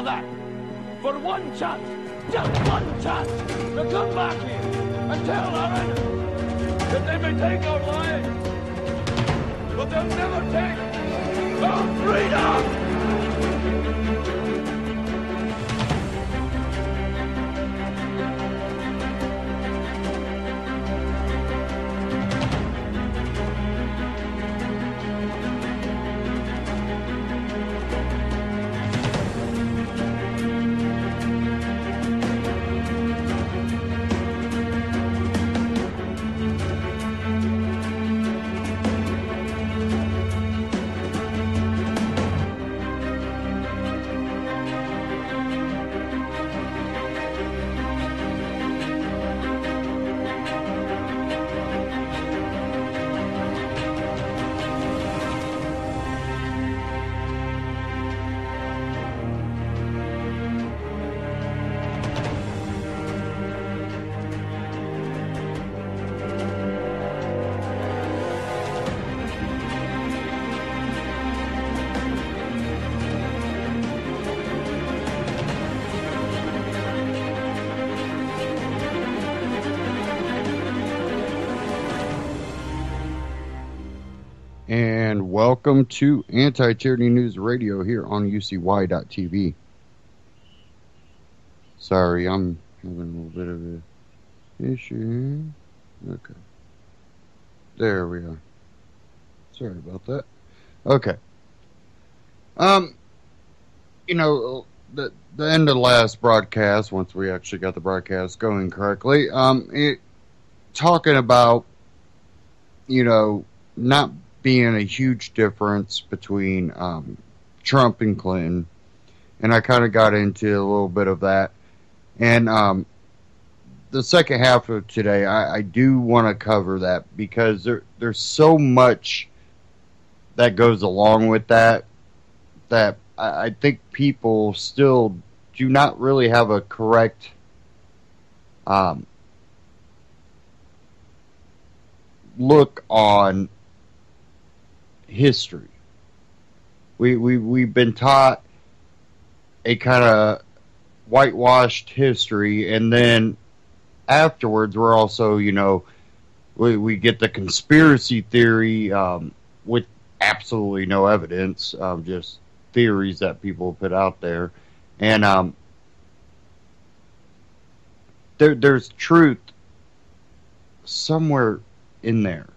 that. For one chance, just one chance, to come back here and tell our enemies that they may take our lives, but they'll never take our freedom! And welcome to Anti-Tyranny News Radio here on UCY.tv. Sorry, I'm having a little bit of an issue. Okay. There we are. Sorry about that. Okay. You know, the end of the last broadcast, once we actually got the broadcast going correctly, talking about, you know, not being a huge difference between Trump and Clinton, and I kind of got into a little bit of that. And the second half of today, I do want to cover that because there's so much that goes along with that I think people still do not really have a correct look on history. We've been taught a kind of whitewashed history, and then afterwards we're also, you know, we get the conspiracy theory with absolutely no evidence, just theories that people put out there, and there's truth somewhere in there.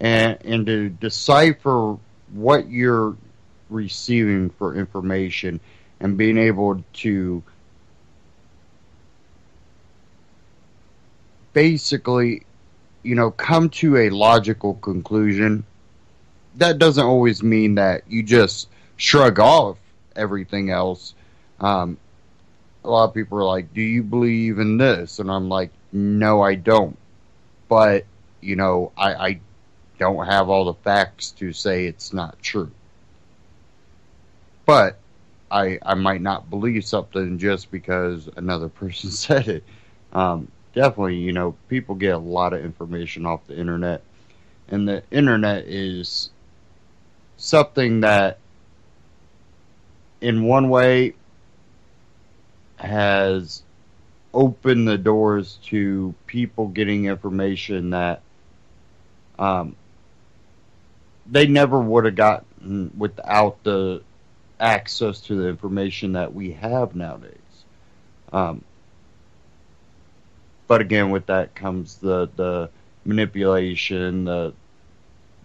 And to decipher what you're receiving for information and being able to basically, you know, come to a logical conclusion, that doesn't always mean that you just shrug off everything else. A lot of people are like, do you believe in this? And I'm like, no, I don't. But, you know, I don't have all the facts to say it's not true. But I might not believe something just because another person said it. Definitely, you know, people get a lot of information off the internet. And the internet is something that, in one way, has opened the doors to people getting information that they never would have gotten without the access to the information that we have nowadays. But again, with that comes the manipulation, the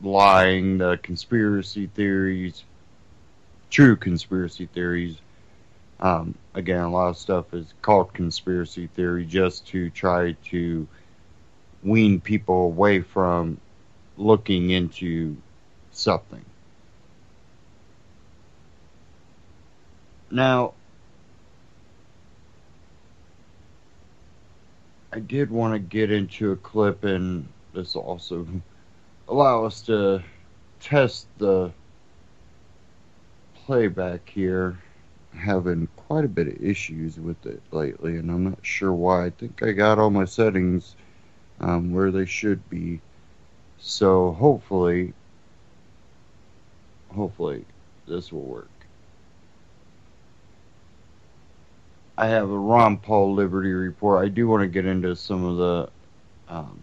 lying, the conspiracy theories, true conspiracy theories. Again, a lot of stuff is called conspiracy theory just to try to wean people away from looking into something. Now, I did want to get into a clip, and this will also allow us to test the playback here. Having quite a bit of issues with it lately, and I'm not sure why. I think I got all my settings where they should be, so hopefully this will work. I have a Ron Paul Liberty Report. I do want to get into some of the um,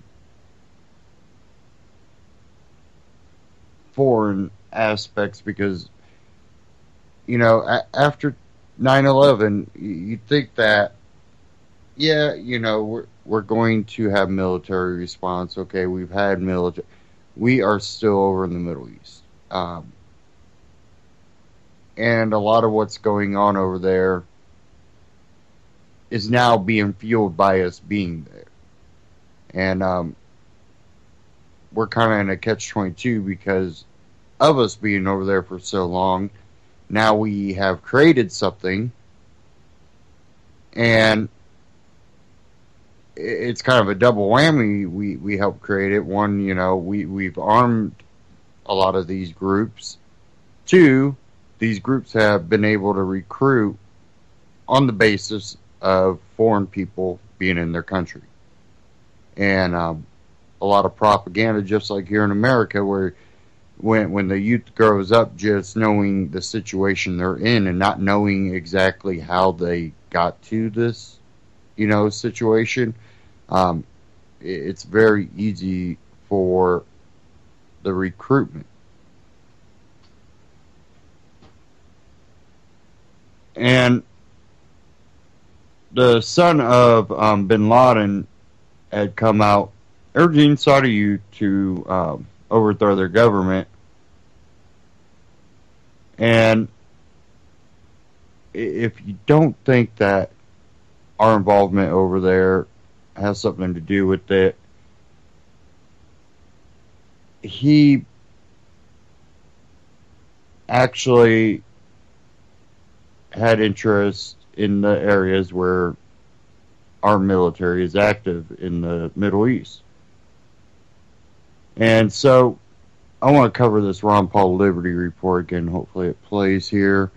foreign aspects because, after 9/11, you think that, yeah, we're going to have military response. Okay, we've had military. We are still over in the Middle East. And a lot of what's going on over there is now being fueled by us being there. And we're kind of in a catch-22 because of us being over there for so long. Now we have created something, and it's kind of a double whammy. We helped create it. One, we've armed a lot of these groups. Two, these groups have been able to recruit on the basis of foreign people being in their country. And a lot of propaganda, just like here in America, where when the youth grows up just knowing the situation they're in and not knowing exactly how they got to this, situation, it's very easy for the recruitment. And the son of bin Laden had come out urging Saudi youth to overthrow their government. And if you don't think that our involvement over there has something to do with it, he actually had interest in the areas where our military is active in the Middle East. And so I want to cover this Ron Paul Liberty Report again. Hopefully it plays here.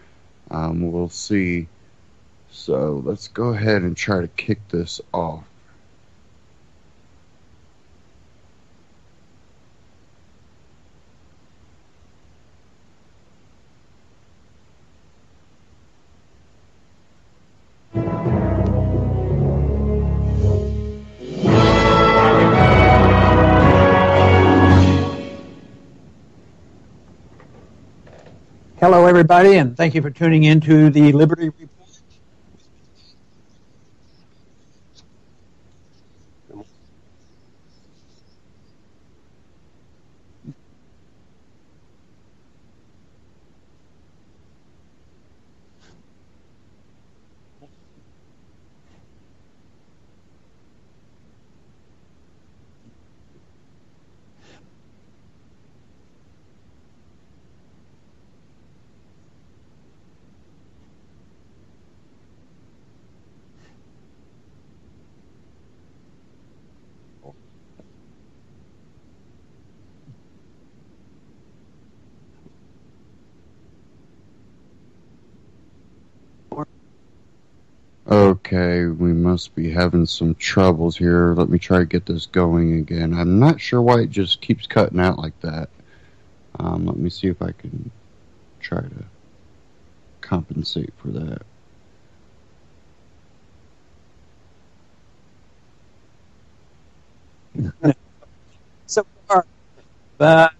We'll see. So let's go ahead and try to kick this off. Hello, everybody, and thank you for tuning in to the Liberty Report. Okay, we must be having some troubles here. Let me try to get this going again. I'm not sure why it just keeps cutting out like that. Let me see if I can try to compensate for that. So far, but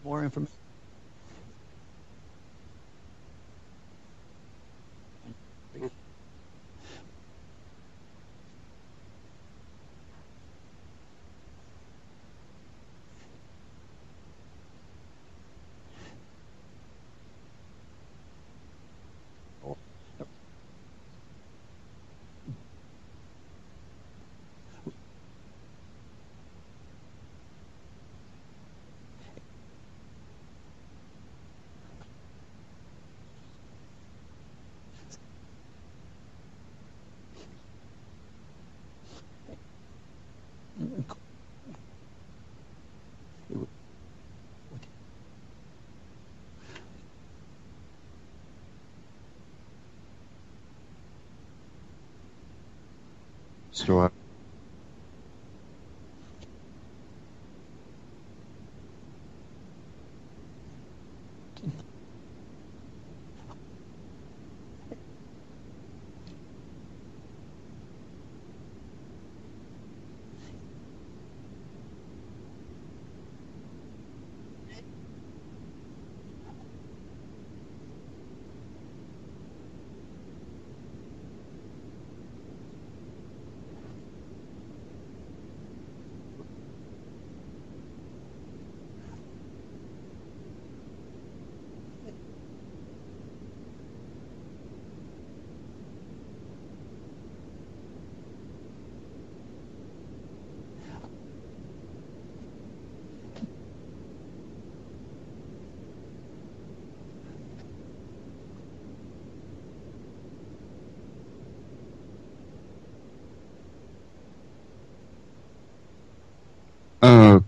more information. So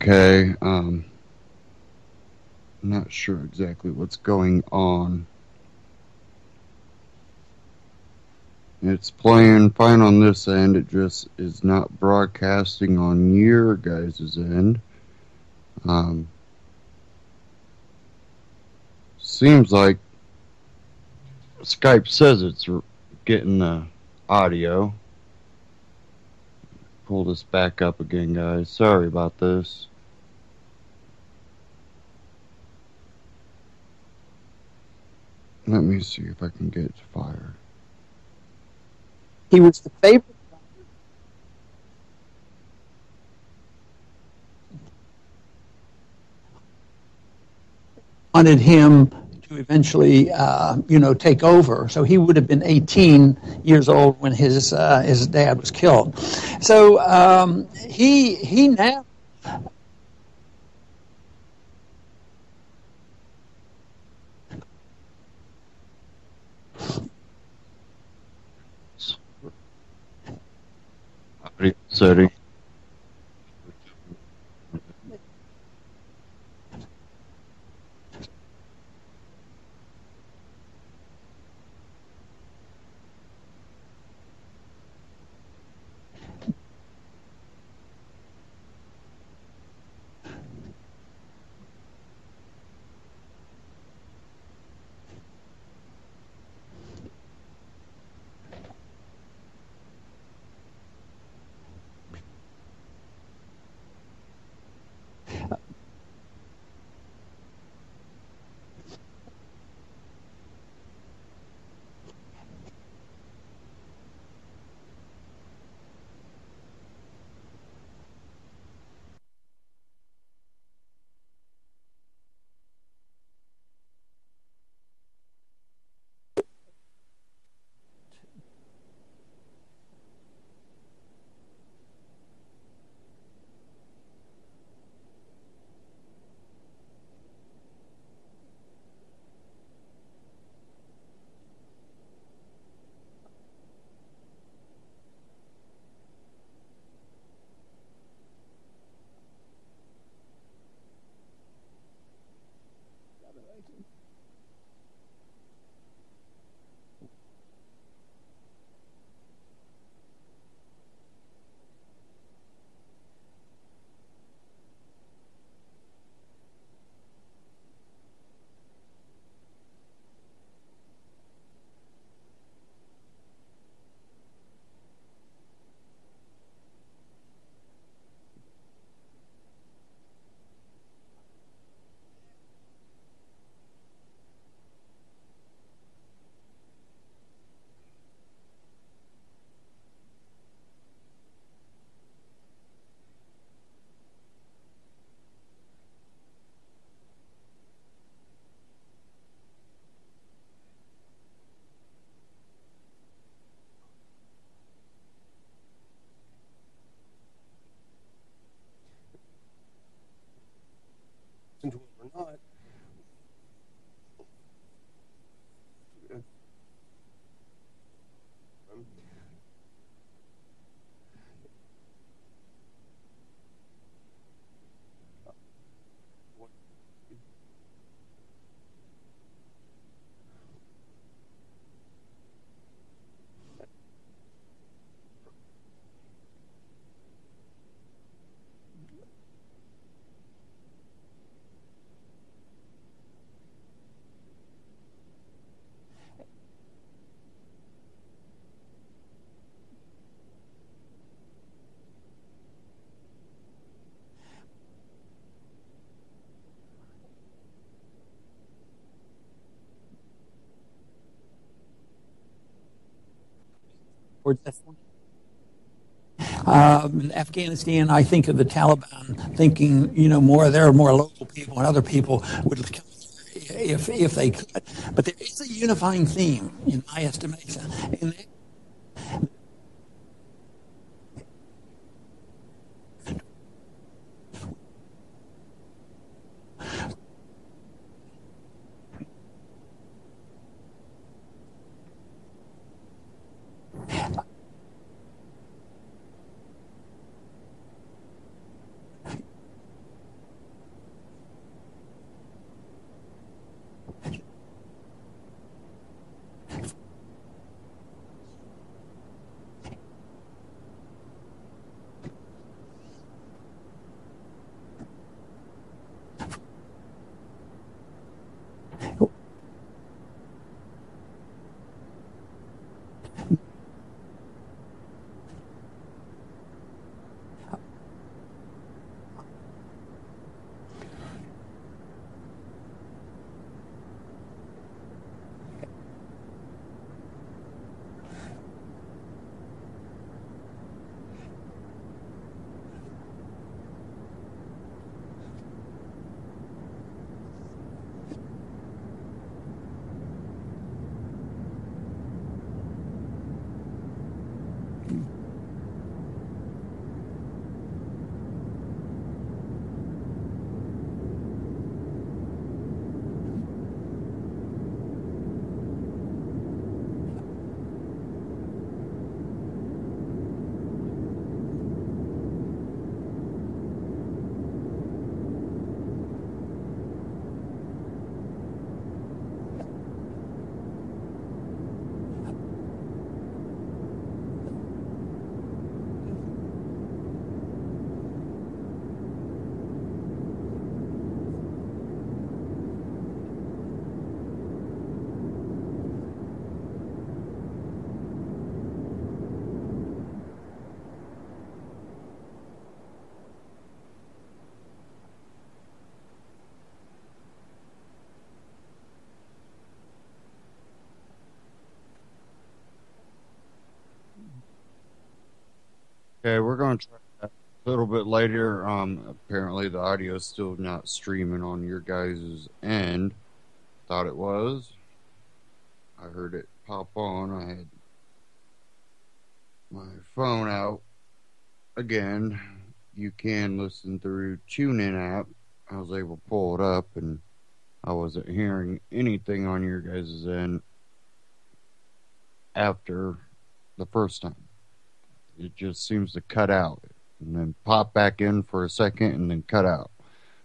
okay. I'm not sure exactly what's going on. It's playing fine on this end. It just is not broadcasting on your guys' end. Seems like Skype says it's getting the audio. Pull this back up again, guys. Sorry about this. Let me see if I can get it to fire. He was the favorite. Wanted him to eventually, take over. So he would have been 18 years old when his dad was killed. So he now. Audio setting. To it or not. Afghanistan, I think of the Taliban thinking, more there are more local people and other people would come if they could. But there is a unifying theme, in my estimation. And Okay, we're going to try that a little bit later. Apparently the audio is still not streaming on your guys' end. Thought it was. I heard it pop on. I had my phone out again. You can listen through TuneIn app. I was able to pull it up, and I wasn't hearing anything on your guys' end after the first time. It just seems to cut out and then pop back in for a second and then cut out.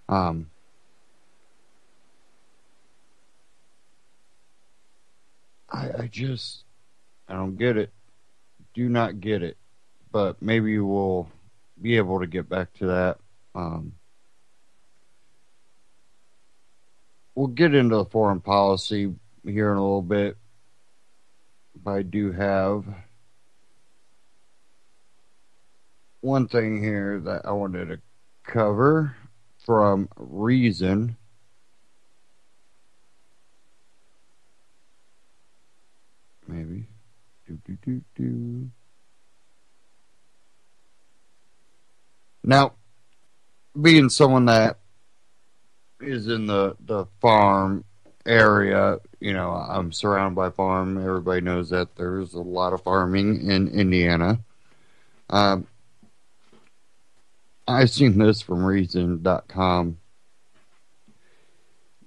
Um, I just, I don't get it. Do not get it. But maybe we'll be able to get back to that. Um, we'll get into the foreign policy here in a little bit. But I do have one thing here that I wanted to cover from Reason. Maybe. Now, being someone that is in the farm area, you know, I'm surrounded by farm. Everybody knows that there's a lot of farming in Indiana. Um, I've seen this from Reason.com.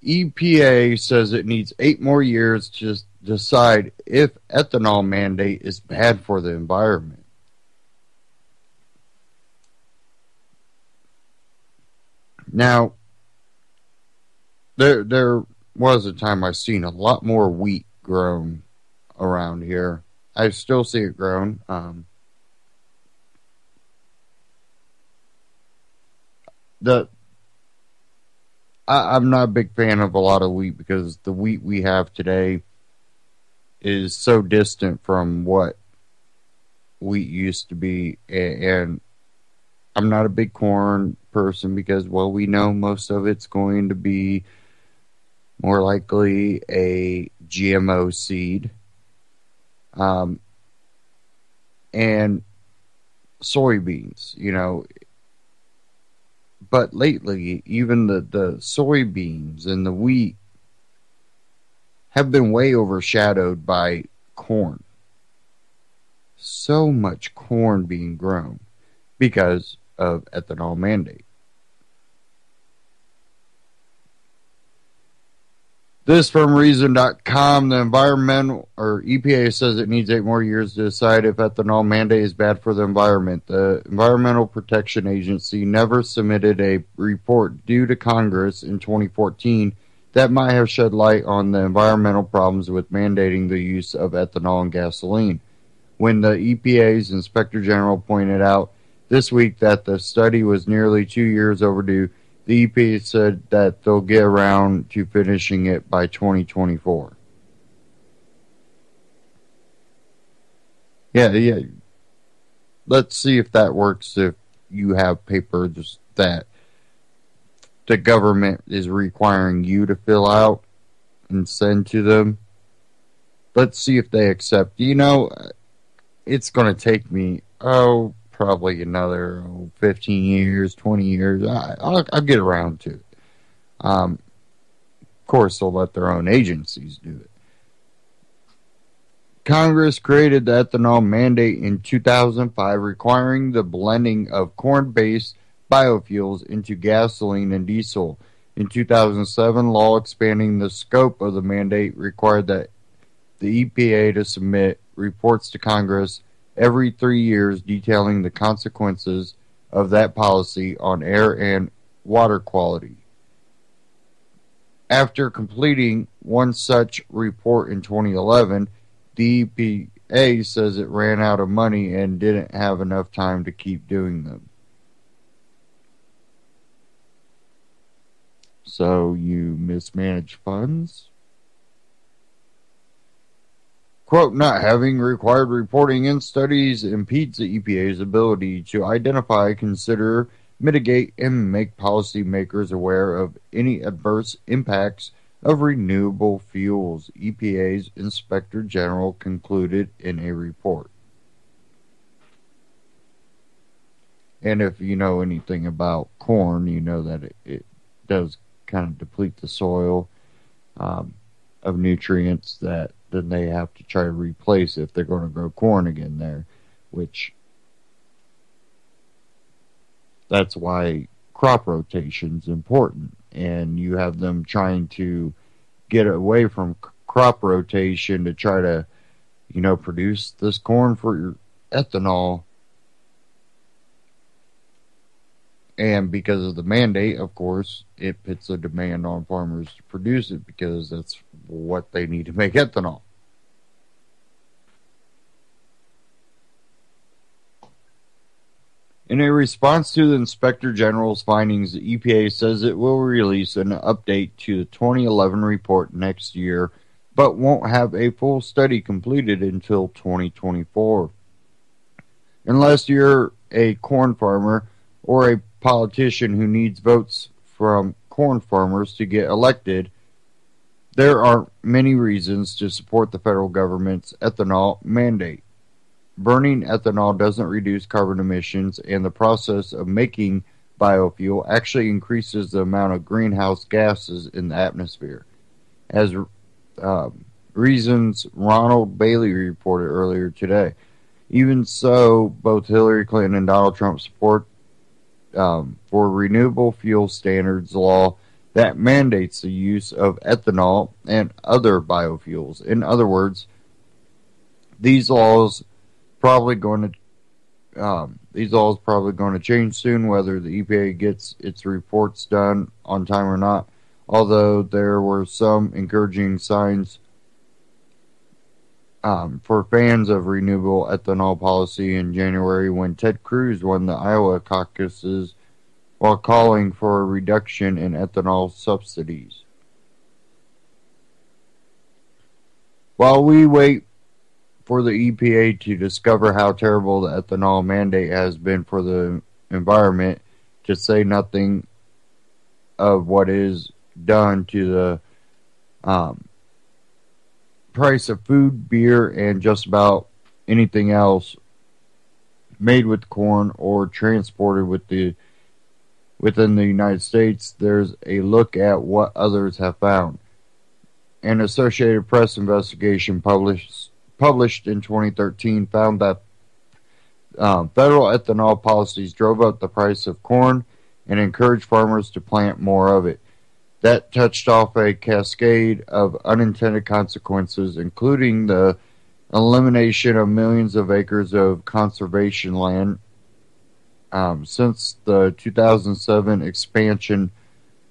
EPA says it needs 8 more years to decide if ethanol mandate is bad for the environment. Now, there was a time I seen a lot more wheat grown around here. I still see it grown. I'm not a big fan of a lot of wheat because the wheat we have today is so distant from what wheat used to be, and I'm not a big corn person because, well, we know most of it's going to be more likely a GMO seed. And soybeans, you know. But lately, even the soybeans and the wheat have been way overshadowed by corn. So much corn being grown because of ethanol mandate. This from Reason.com. The environmental or EPA says it needs 8 more years to decide if ethanol mandate is bad for the environment. The Environmental Protection Agency never submitted a report due to Congress in 2014 that might have shed light on the environmental problems with mandating the use of ethanol in gasoline. When the EPA's Inspector General pointed out this week that the study was nearly 2 years overdue, the EPA said that they'll get around to finishing it by 2024. Yeah. Let's see if that works if you have papers that the government is requiring you to fill out and send to them. Let's see if they accept. You know, it's going to take me, probably another 15 years, 20 years. I'll get around to it. Of course, they'll let their own agencies do it. Congress created the ethanol mandate in 2005, requiring the blending of corn-based biofuels into gasoline and diesel. In 2007, law expanding the scope of the mandate required that the EPA to submit reports to Congress every 3 years detailing the consequences of that policy on air and water quality. After completing one such report in 2011, the EPA says it ran out of money and didn't have enough time to keep doing them. So you mismanage funds? Quote, not having required reporting in studies impedes the EPA's ability to identify, consider, mitigate, and make policymakers aware of any adverse impacts of renewable fuels, EPA's Inspector General concluded in a report. And if you know anything about corn, you know that it does kind of deplete the soil of nutrients that then they have to try to replace if they're going to grow corn again there, which that's why crop rotation is important. And you have them trying to get away from crop rotation to try to, produce this corn for your ethanol. And because of the mandate, of course, it puts a demand on farmers to produce it because that's what they need to make ethanol. In a response to the Inspector General's findings, the EPA says it will release an update to the 2011 report next year, but won't have a full study completed until 2024. Unless you're a corn farmer or a politician who needs votes from corn farmers to get elected, there are many reasons to support the federal government's ethanol mandate. Burning ethanol doesn't reduce carbon emissions, and the process of making biofuel actually increases the amount of greenhouse gases in the atmosphere. As reasons Ronald Bailey reported earlier today. Even so, both Hillary Clinton and Donald Trump support for renewable fuel standards law that mandates the use of ethanol and other biofuels. In other words, these laws probably going to change soon, whether the EPA gets its reports done on time or not. Although there were some encouraging signs for fans of renewable ethanol policy in January when Ted Cruz won the Iowa caucuses while calling for a reduction in ethanol subsidies. While we wait for the EPA to discover how terrible the ethanol mandate has been for the environment, to say nothing of what is done to the price of food, beer, and just about anything else made with corn or transported within the United States, there's a look at what others have found. An Associated Press investigation published in 2013 found that federal ethanol policies drove up the price of corn and encouraged farmers to plant more of it. That touched off a cascade of unintended consequences, including the elimination of millions of acres of conservation land. Since the 2007 expansion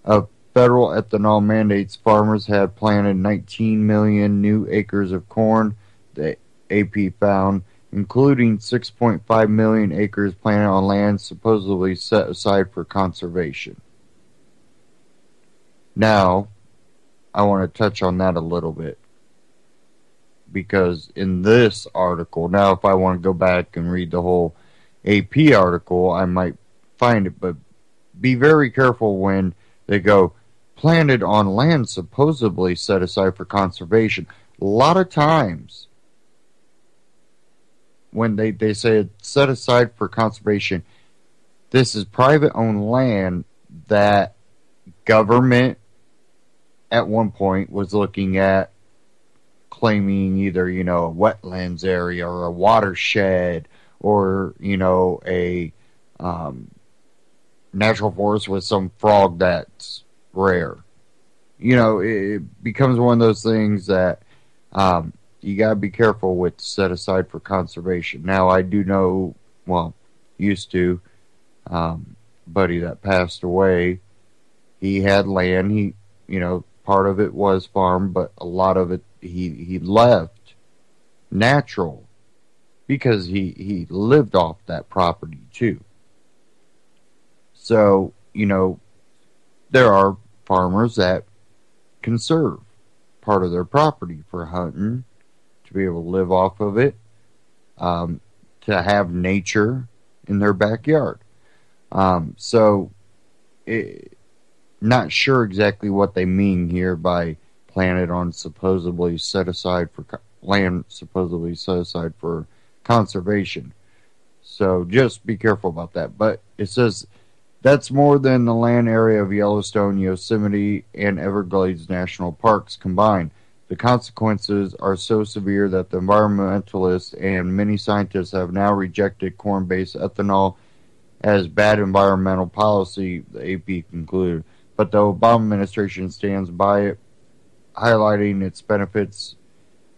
of federal ethanol mandates, farmers had planted 19 million new acres of corn, the AP found, including 6.5 million acres planted on land supposedly set aside for conservation. Now, I want to touch on that a little bit. Because in this article, now if I want to go back and read the whole AP article, I might find it, but be very careful when they go, planted on land supposedly set aside for conservation. A lot of times, when they say it's set aside for conservation, this is private owned land that government at one point was looking at claiming either, a wetlands area or a watershed or, a natural forest with some frog that's rare. It becomes one of those things that you got to be careful with set aside for conservation. Now, I do know, used to, buddy that passed away, he had land, part of it was farm, but a lot of it he left natural because he lived off that property too. So, there are farmers that conserve part of their property for hunting, to be able to live off of it, to have nature in their backyard. Not sure exactly what they mean here by planted on supposedly set aside for land supposedly set aside for conservation. So just be careful about that. But it says that's more than the land area of Yellowstone, Yosemite, and Everglades National Parks combined. The consequences are so severe that the environmentalists and many scientists have now rejected corn-based ethanol as bad environmental policy, the AP concluded. But the Obama administration stands by it, highlighting its benefits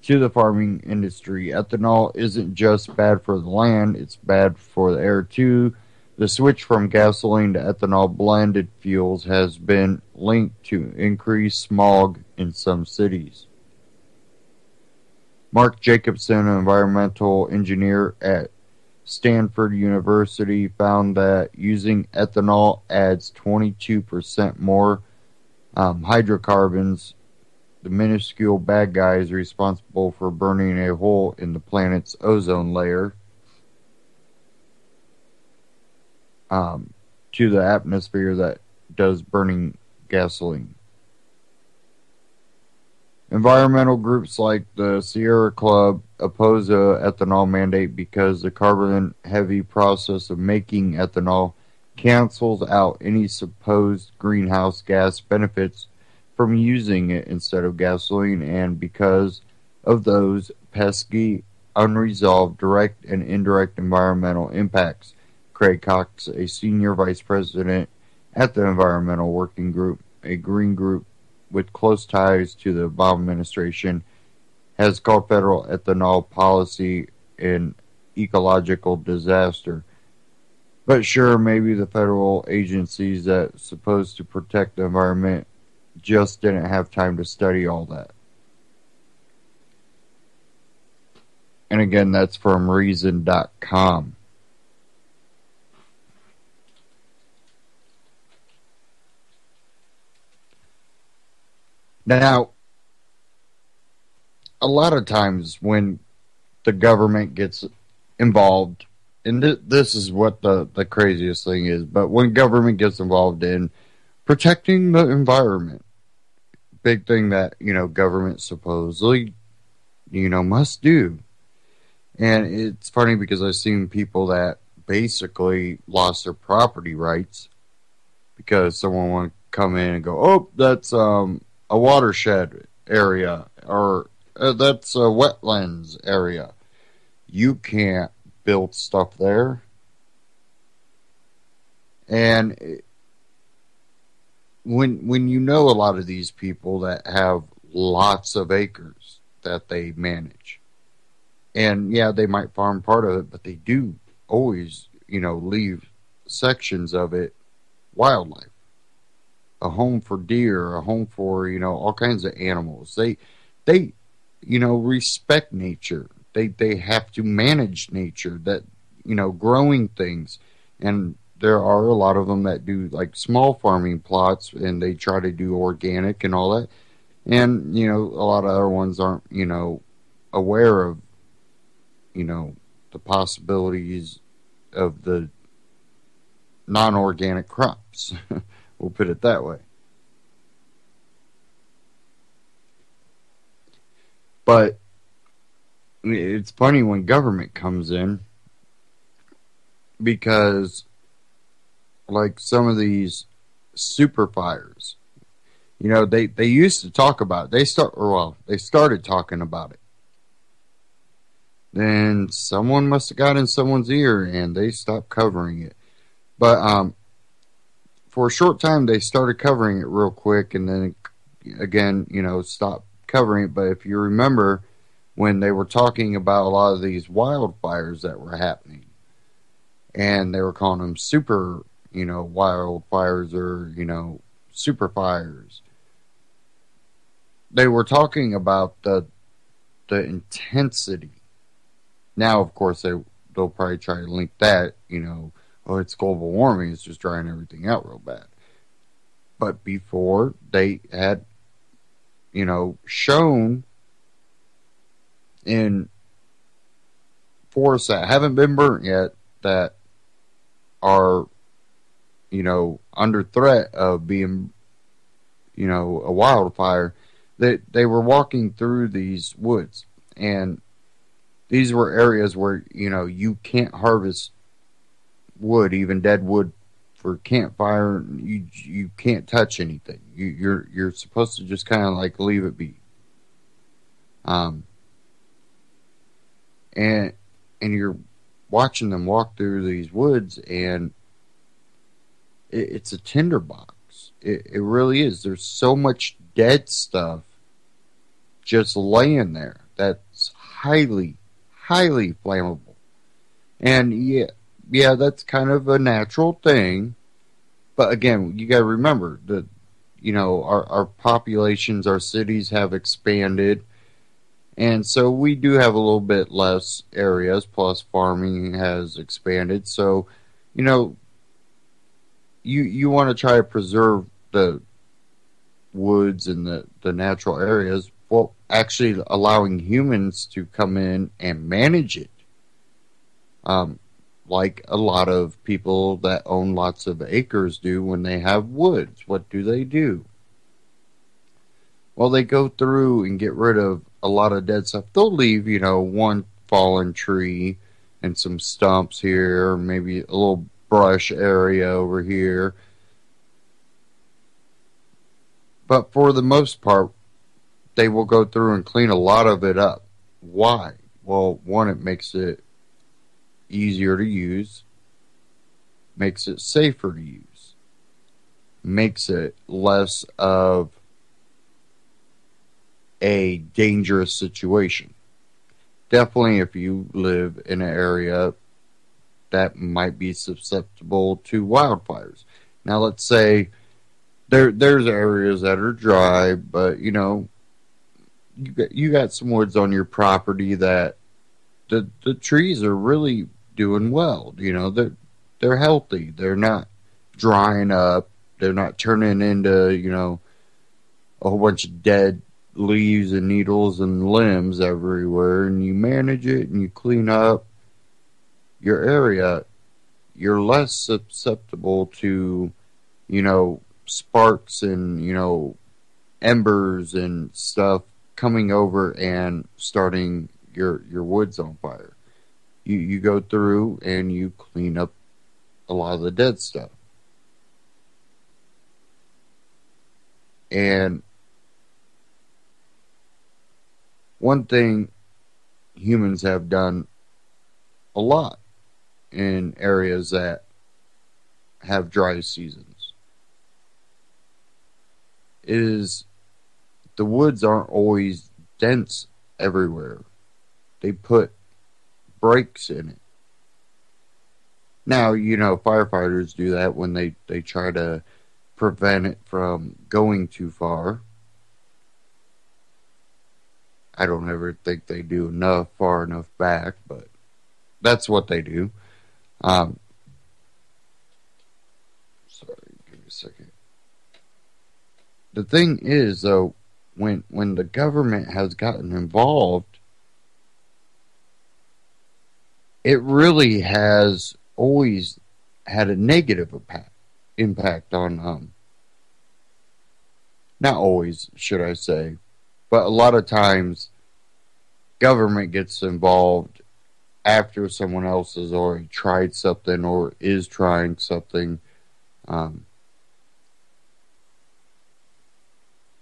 to the farming industry. Ethanol isn't just bad for the land, it's bad for the air too. The switch from gasoline to ethanol blended fuels has been linked to increased smog in some cities. Mark Jacobson, an environmental engineer at Stanford University, found that using ethanol adds 22% more hydrocarbons, the minuscule bad guys responsible for burning a hole in the planet's ozone layer, to the atmosphere that does burning gasoline. Environmental groups like the Sierra Club oppose a ethanol mandate because the carbon-heavy process of making ethanol cancels out any supposed greenhouse gas benefits from using it instead of gasoline, and because of those pesky, unresolved direct and indirect environmental impacts. Craig Cox, a senior vice president at the Environmental Working Group, a green group with close ties to the Obama administration, has called federal ethanol policy an ecological disaster. But sure, maybe the federal agencies that's supposed to protect the environment just didn't have time to study all that. And again, that's from Reason.com. Now, a lot of times when the government gets involved, and this is what the craziest thing is, but when government gets involved in protecting the environment, big thing that, government supposedly, must do. And it's funny because I've seen people that basically lost their property rights because someone wanted to come in and go, oh, that's a watershed area, or that's a wetlands area. You can't build stuff there. And when you know a lot of these people that have lots of acres that they manage, and yeah, they might farm part of it, but they do always, leave sections of it wildlife. A home for deer, a home for, all kinds of animals. They respect nature. They have to manage nature, that, growing things. And there are a lot of them that do like small farming plots, and they try to do organic and all that. And, a lot of other ones aren't, aware of, the possibilities of the non-organic crops. We'll put it that way. But it's funny when government comes in, because like some of these super fires, they used to talk about it. They started talking about it. Then someone must have got in someone's ear and they stopped covering it. But for a short time, they started covering it real quick, and then again, stopped covering it. But if you remember, when they were talking about a lot of these wildfires that were happening, and they were calling them super, wildfires, or, super fires, they were talking about the intensity. Now, of course, they'll probably try to link that, oh, it's global warming, it's just drying everything out real bad. But before, they had, shown in forests that haven't been burnt yet, that are, under threat of being, a wildfire, that they were walking through these woods. And these were areas where, you can't harvest wood, even dead wood for campfire. You can't touch anything. You're supposed to just kind of like leave it be. Um, and you're watching them walk through these woods, and it's a tinderbox. It really is. There's so much dead stuff just laying there that's highly, highly flammable. And yeah, that's kind of a natural thing. But again, you got to remember that, our populations, our cities have expanded. And so we do have a little bit less areas, plus farming has expanded. So, you want to try to preserve the woods and the natural areas, well, actually allowing humans to come in and manage it. Like a lot of people that own lots of acres do when they have woods. What do? Well, they go through and get rid of a lot of dead stuff. They'll leave, one fallen tree and some stumps here, maybe a little brush area over here. But for the most part, they will go through and clean a lot of it up. Why? Well, one, it makes it easier to use, makes it safer to use, makes it less of a dangerous situation. Definitely if you live in an area that might be susceptible to wildfires. Now let's say there's areas that are dry, but you got some woods on your property that the trees are really doing well. They're healthy. They're not drying up. They're not turning into a whole bunch of dead leaves and needles and limbs everywhere. And you manage it and you clean up your area. You're less susceptible to sparks and embers and stuff coming over and starting your woods on fire. You go through and you clean up a lot of the dead stuff. And one thing humans have done a lot in areas that have dry seasons is the woods aren't always dense everywhere. They put breaks in it. Now, firefighters do that when they try to prevent it from going too far. I don't ever think they do far enough back, but that's what they do. Sorry, give me a second. The thing is, though, when the government has gotten involved, it really has always had a negative impact on, not always, should I say, but a lot of times government gets involved after someone else has already tried something or is trying something.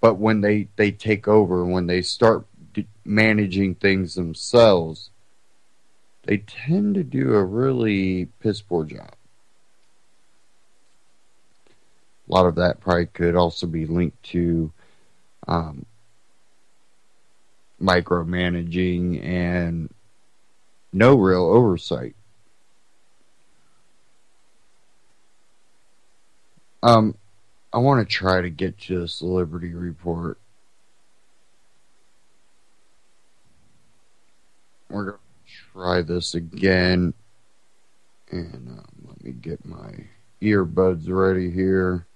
But when they take over, when they start managing things themselves, they tend to do a really piss poor job. A lot of that probably could also be linked to micromanaging and no real oversight. I want to try to get to this Liberty Report. We're going to try this again. And let me get my earbuds ready here.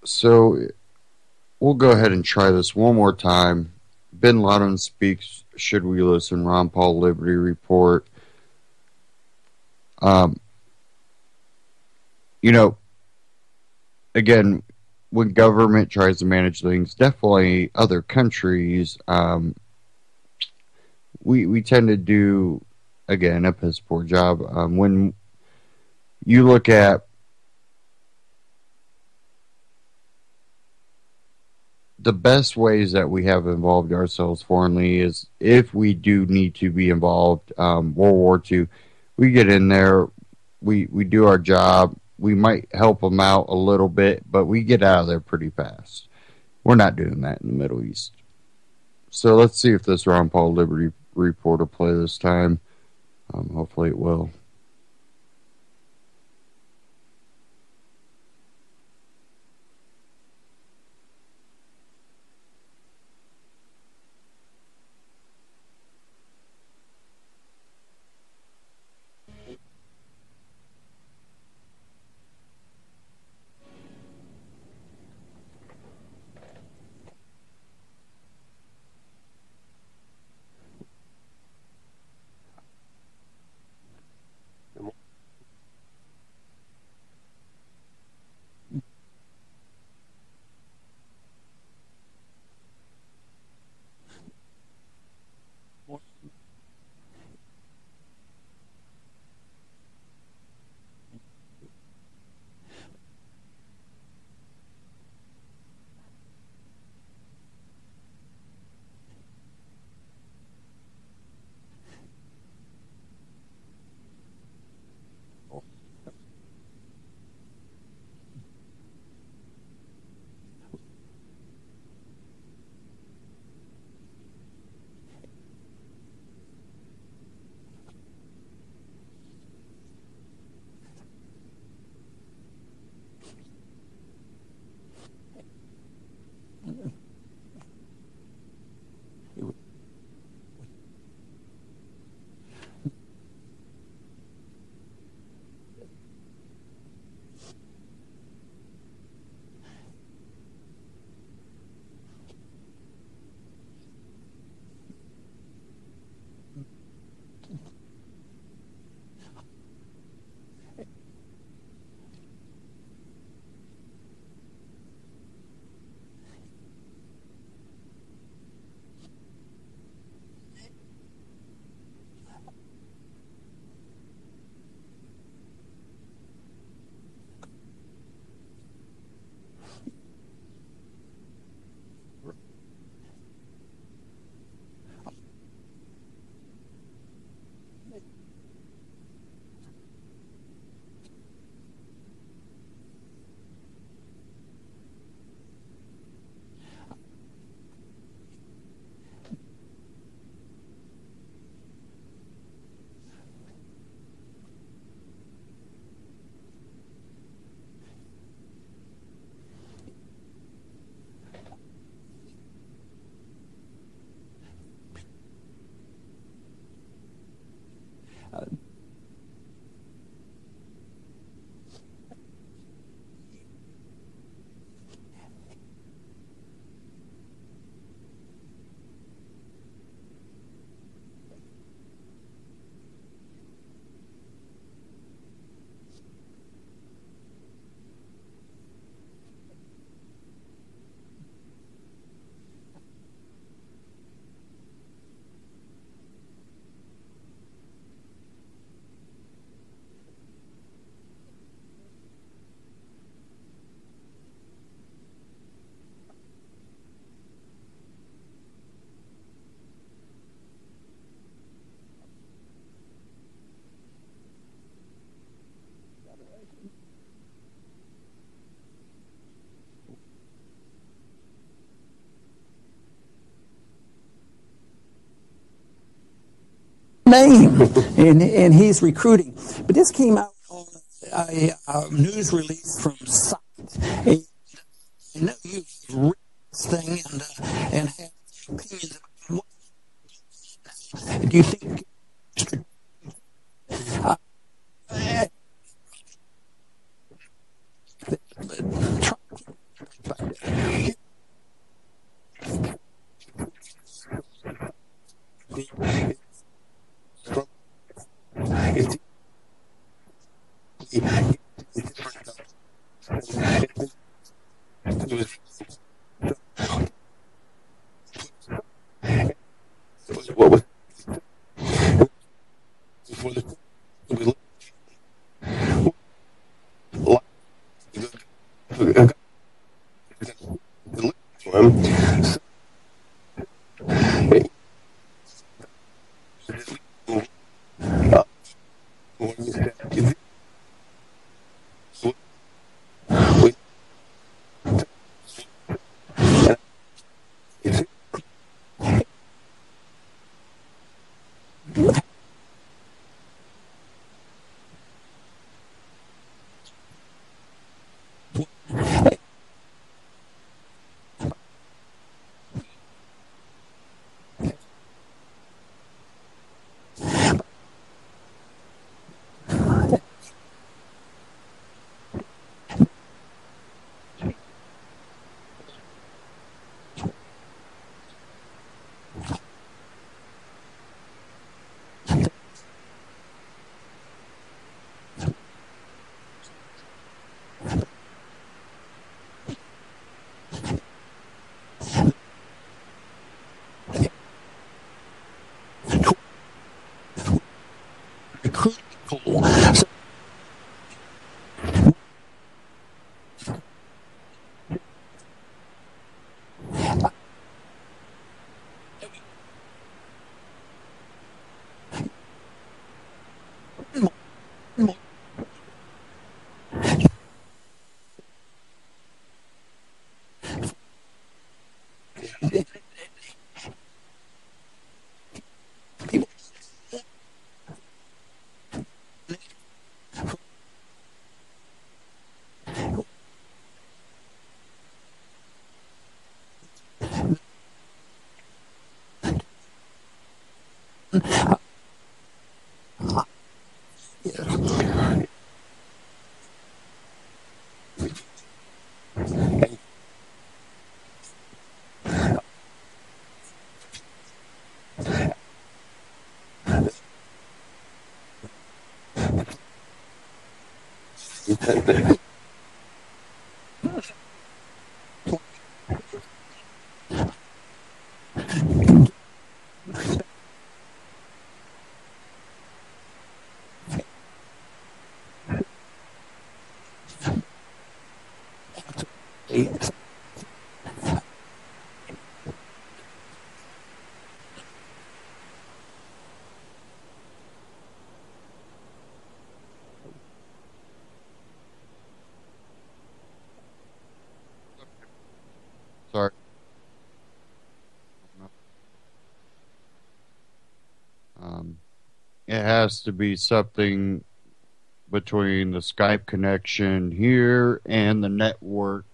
So we'll go ahead and try this one more time. Bin Laden speaks, should we listen? Ron Paul Liberty Report. Again, when government tries to manage things, definitely other countries, we tend to do again, a piss poor job. When you look at the best ways that we have involved ourselves foreignly is if we do need to be involved, World War II, we get in there, we do our job, we might help them out a little bit, but we get out of there pretty fast. We're not doing that in the Middle East. So let's see if this Ron Paul Liberty report will play this time. Hopefully it will. Name, and he's recruiting. But this came out on a news release from Site. And I know you've read this thing and have opinions about what do you think? What was him. Sorry. Um, it has to be something between the Skype connection here and the network.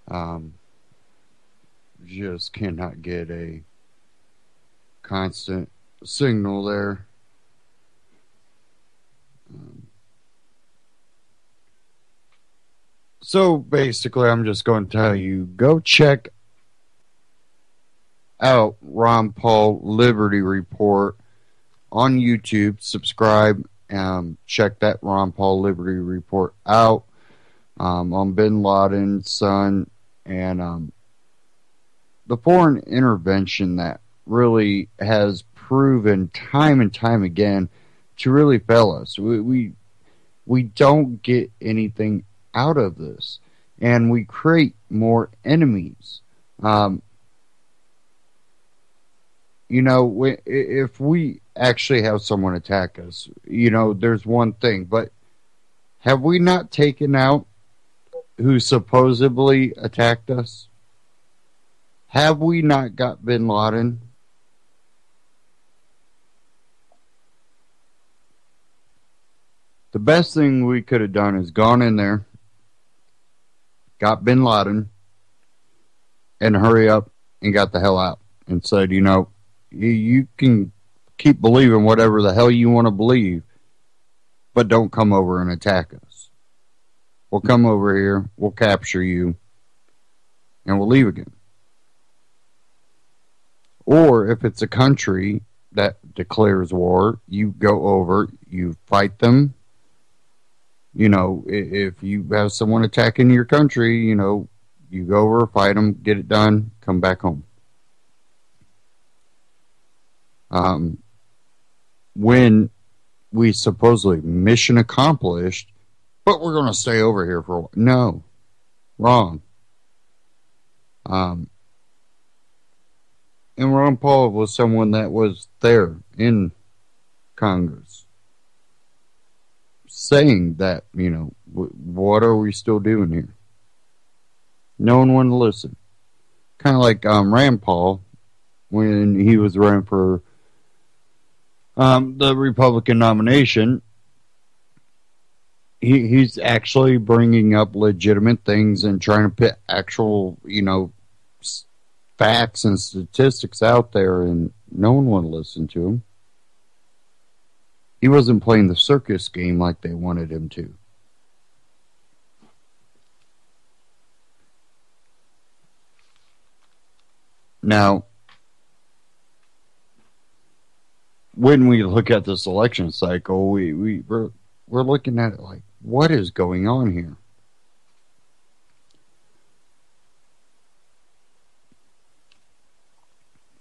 Um, just cannot get a constant signal there. So basically, I'm just going to tell you, go check out Ron Paul Liberty Report on YouTube. Subscribe. Check that Ron Paul Liberty Report out on Bin Laden's son and the foreign intervention that really has proven time and time again to really fail us. We don't get anything out of this, and we create more enemies. If we actually have someone attack us, there's one thing, but have we not taken out who supposedly attacked us? Have we not got Bin Laden? The best thing we could have done is gone in there, got Bin Laden, and hurry up and got the hell out and said, you can keep believing whatever the hell you want to believe, but don't come over and attack us. We'll come over here, we'll capture you, and we'll leave again. Or if it's a country that declares war, you go over, you fight them. If you have someone attacking your country, you go over, fight them, get it done, come back home. When we supposedly mission accomplished, but we're going to stay over here for a while. No, wrong. Um, and Ron Paul was someone that was there in Congress saying that, what are we still doing here? No one wanted to listen. Kind of like Rand Paul when he was running for the Republican nomination. He's actually bringing up legitimate things and trying to put actual, facts and statistics out there, and no one would listen to him. He wasn't playing the circus game like they wanted him to. Now, when we look at this election cycle, we're looking at it like, what is going on here?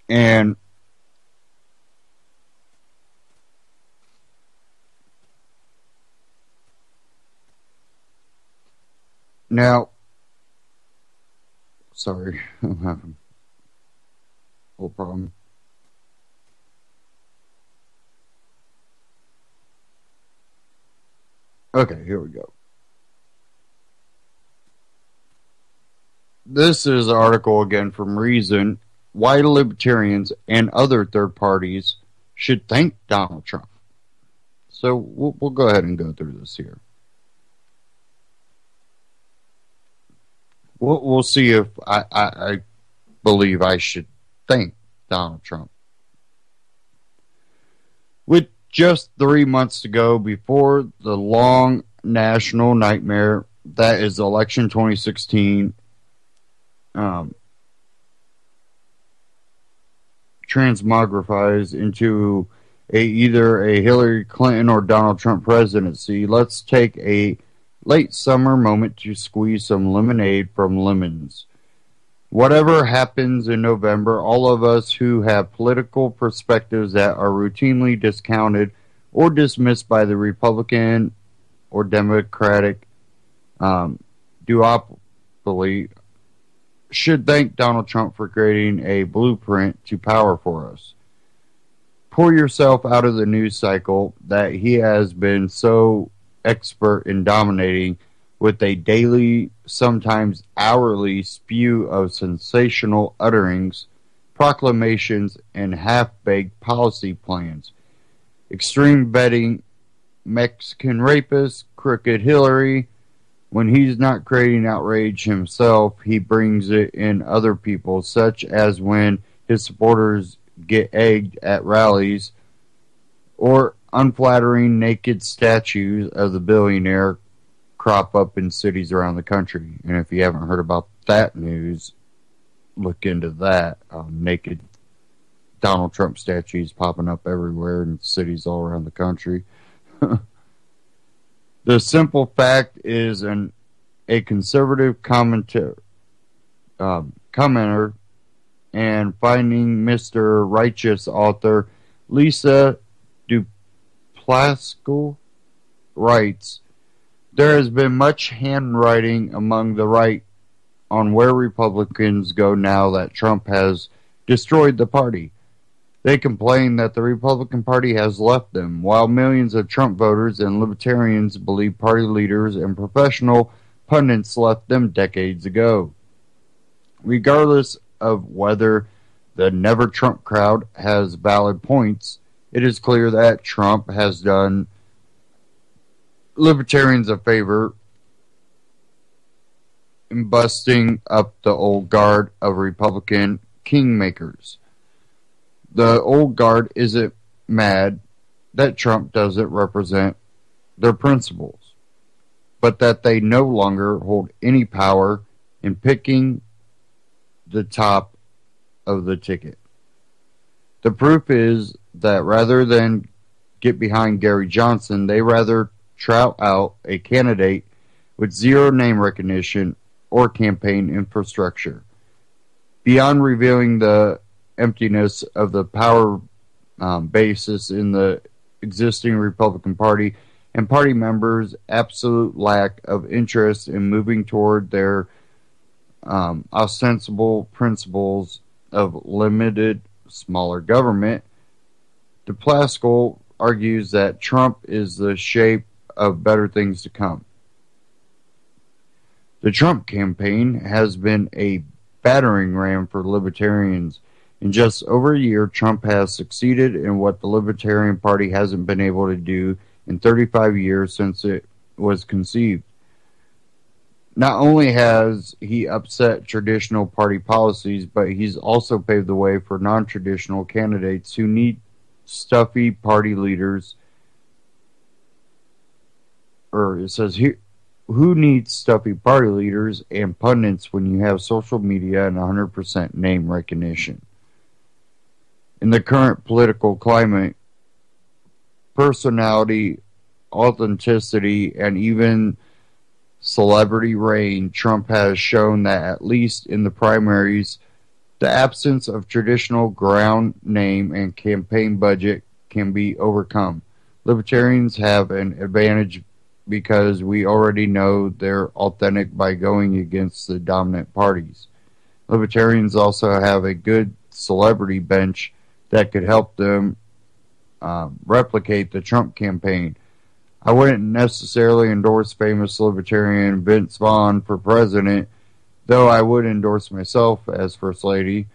And now, sorry, I'm having a little problem. Okay, here we go. This is an article again from Reason. Why libertarians and other third parties should thank Donald Trump. So we'll go ahead and go through this here. We'll see if I believe I should thank Donald Trump. With just 3 months to go before the long national nightmare that is election 2016, transmogrifies into either a Hillary Clinton or Donald Trump presidency, let's take a late summer moment to squeeze some lemonade from lemons. Whatever happens in November, all of us who have political perspectives that are routinely discounted or dismissed by the Republican or Democratic duopoly should thank Donald Trump for creating a blueprint to power for us. Pour yourself out of the news cycle that he has been so expert in dominating with a daily, sometimes hourly spew of sensational utterings, proclamations, and half-baked policy plans. Extreme betting, Mexican rapist, crooked Hillary. When he's not creating outrage himself, he brings it in other people, such as when his supporters get egged at rallies, or unflattering naked statues of the billionaire crop up in cities around the country. And if you haven't heard about that news, look into that. Naked Donald Trump statues popping up everywhere in cities all around the country. The simple fact is a conservative commenter and finding Mr. Righteous author Lisa Duplasco writes, there has been much handwriting among the right on where Republicans go now that Trump has destroyed the party. They complain that the Republican Party has left them, while millions of Trump voters and libertarians believe party leaders and professional pundits left them decades ago. Regardless of whether the Never Trump crowd has valid points, it is clear that Trump has done libertarians a favor in busting up the old guard of Republican kingmakers. The old guard isn't mad that Trump doesn't represent their principles, but that they no longer hold any power in picking the top of the ticket. The proof is that rather than get behind Gary Johnson, they rather trout out a candidate with zero name recognition or campaign infrastructure. Beyond revealing the emptiness of the power basis in the existing Republican Party and party members' absolute lack of interest in moving toward their ostensible principles of limited, smaller government, DePlaskill argues that Trump is the shape of better things to come. The Trump campaign has been a battering ram for libertarians. In just over a year, Trump has succeeded in what the Libertarian Party hasn't been able to do in 35 years since it was conceived. Not only has he upset traditional party policies, but he's also paved the way for non-traditional candidates who need stuffy party leaders. Or it says here, who needs stuffy party leaders and pundits when you have social media and 100% name recognition? In the current political climate, personality, authenticity, and even celebrity reign, Trump has shown that, at least in the primaries, the absence of traditional ground name and campaign budget can be overcome. Libertarians have an advantage because we already know they're authentic by going against the dominant parties. Libertarians also have a good celebrity bench that could help them replicate the Trump campaign. I wouldn't necessarily endorse famous libertarian Vince Vaughn for president, though I would endorse myself as First Lady,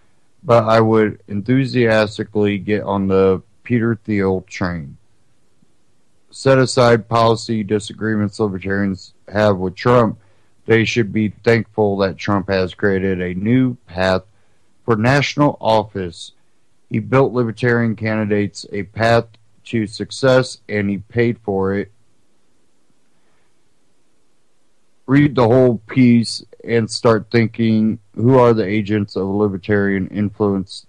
but I would enthusiastically get on the Peter Thiel train. Set aside policy disagreements libertarians have with Trump, they should be thankful that Trump has created a new path for national office. He built libertarian candidates a path to success, and he paid for it. Read the whole piece and start thinking, who are the agents of libertarian influence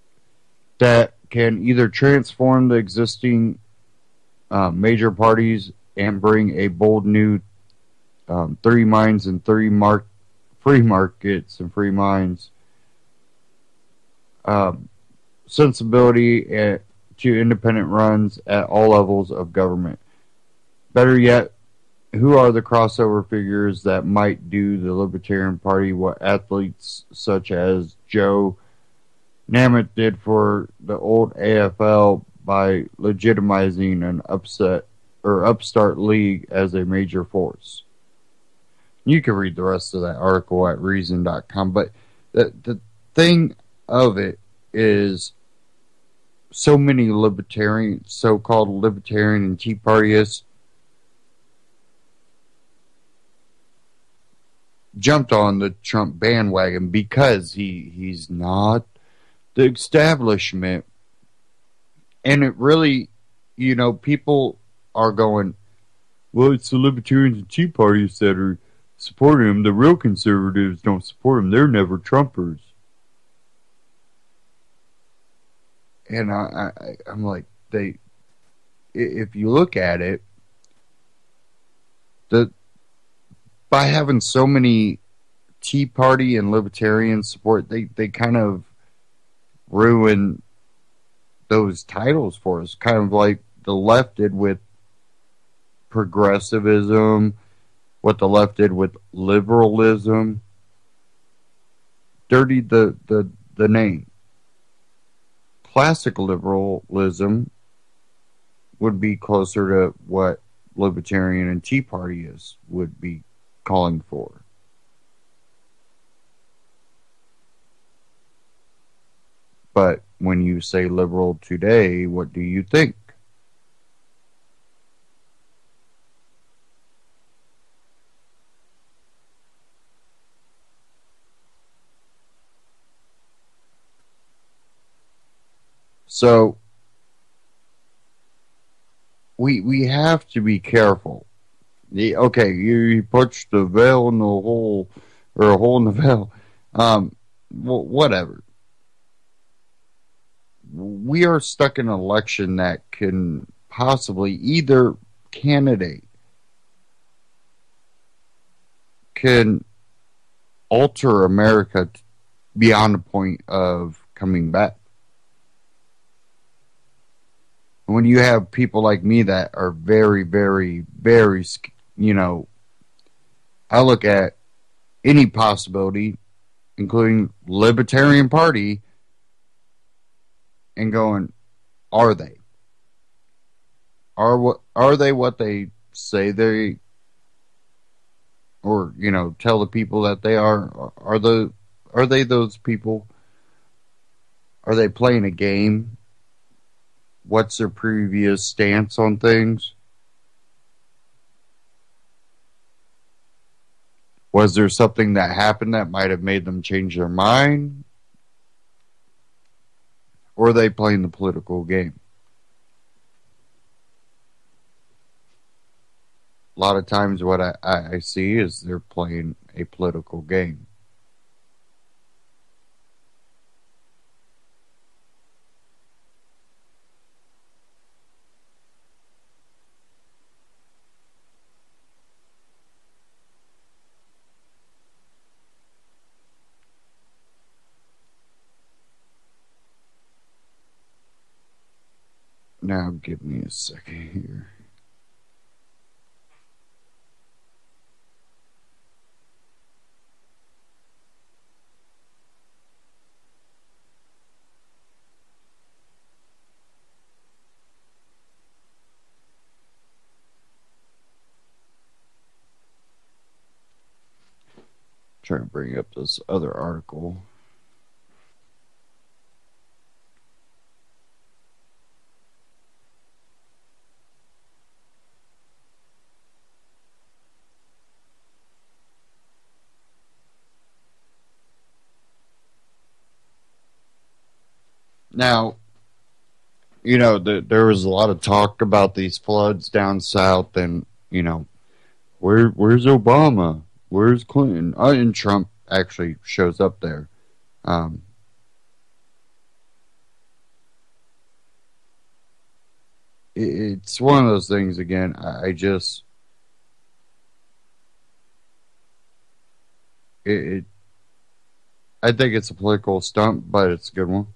that can either transform the existing major parties and bring a bold new three minds and free markets and free minds sensibility to independent runs at all levels of government. Better yet, who are the crossover figures that might do the Libertarian Party what athletes such as Joe Namath did for the old AFL by legitimizing an upstart league as a major force? You can read the rest of that article at reason.com, but the thing of it is, so many so-called libertarian and Tea Partyists jumped on the Trump bandwagon because he's not the establishment. And it really, people are going, well, it's the libertarians and Tea Partyists that are supporting him. The real conservatives don't support him. They're never Trumpers. And I'm like, if you look at it, by having so many Tea Party and Libertarian support, they kind of ruin those titles for us. Kind of like the left did with progressivism, what the left did with liberalism. Dirtied the name. Classic liberalism would be closer to what Libertarian and Tea Partyists would be calling for. But when you say liberal today, what do you think? So we have to be careful. Okay, you put the veil in the hole, or a hole in the veil. Whatever. We are stuck in an election that can possibly either candidate can alter America beyond the point of coming back. When you have people like me that are very, very, very, I look at any possibility including Libertarian Party, and going, are they? Are they what they say they, or tell the people that they are? Are they those people? Are they playing a game? What's their previous stance on things? Was there something that happened that might have made them change their mind? Or are they playing the political game? A lot of times what I see is they're playing a political game. Now give me a second here. Trying to bring up this other article. Now, there was a lot of talk about these floods down south, and where's Obama? Where's Clinton? And Trump actually shows up there. It's one of those things again. I just I think it's a political stunt, but it's a good one.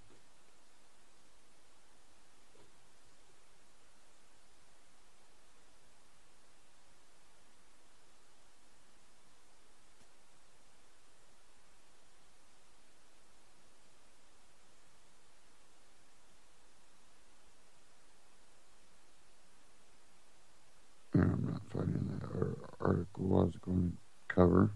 I'm not finding that article I was going to cover.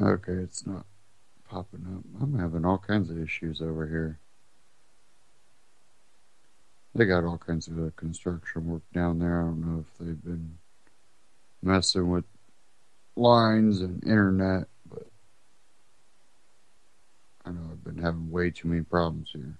Okay, it's not popping up. I'm having all kinds of issues over here. They got all kinds of construction work down there. I don't know if they've been messing with lines and internet, but I know I've been having way too many problems here.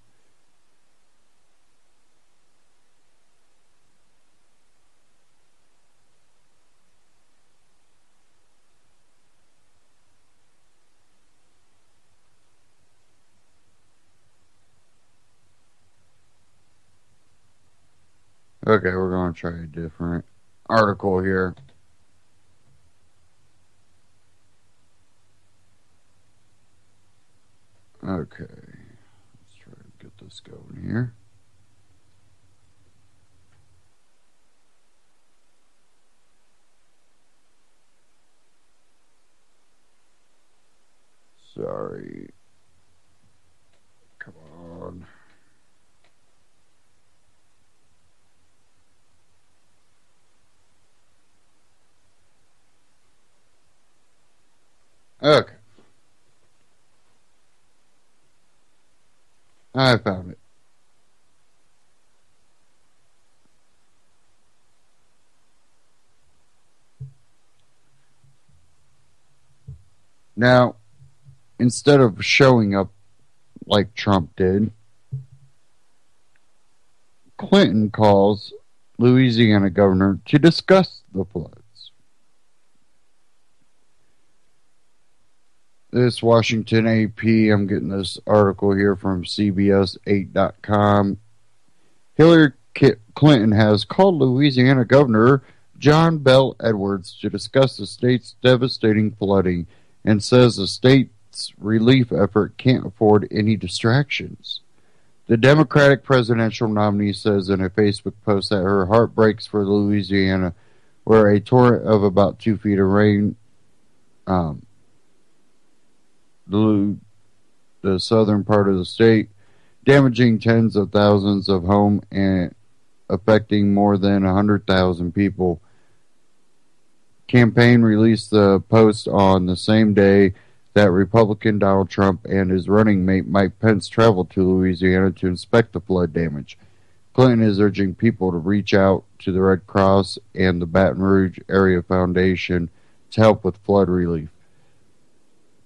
Okay, we're going to try a different article here. Okay, let's try to get this going here. Sorry. Come on. Okay. I found it. Now, instead of showing up like Trump did, Clinton calls Louisiana governor to discuss the floods. This Washington AP, I'm getting this article here from CBS8.com. Hillary Clinton has called Louisiana Governor John Bel Edwards to discuss the state's devastating flooding and says the state's relief effort can't afford any distractions. The Democratic presidential nominee says in a Facebook post that her heart breaks for Louisiana, where a torrent of about 2 feet of rain the southern part of the state, damaging tens of thousands of homes and affecting more than 100,000 people. Campaign released the post on the same day that Republican Donald Trump and his running mate Mike Pence traveled to Louisiana to inspect the flood damage. Clinton is urging people to reach out to the Red Cross and the Baton Rouge Area Foundation to help with flood relief.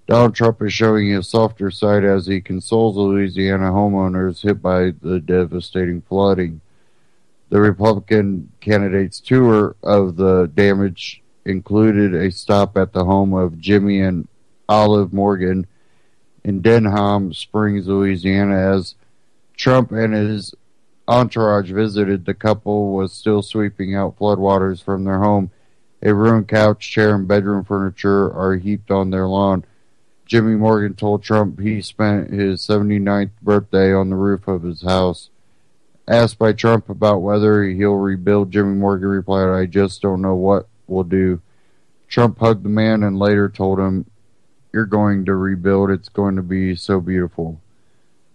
Donald Trump is showing his softer side as he consoles Louisiana homeowners hit by the devastating flooding. The Republican candidate's tour of the damage included a stop at the home of Jimmy and Olive Morgan in Denham Springs, Louisiana. As Trump and his entourage visited, the couple was still sweeping out floodwaters from their home. A ruined couch, chair, and bedroom furniture are heaped on their lawn. Jimmy Morgan told Trump he spent his 79th birthday on the roof of his house. Asked by Trump about whether he'll rebuild, Jimmy Morgan replied, "I just don't know what we'll do." Trump hugged the man and later told him, "You're going to rebuild. It's going to be so beautiful."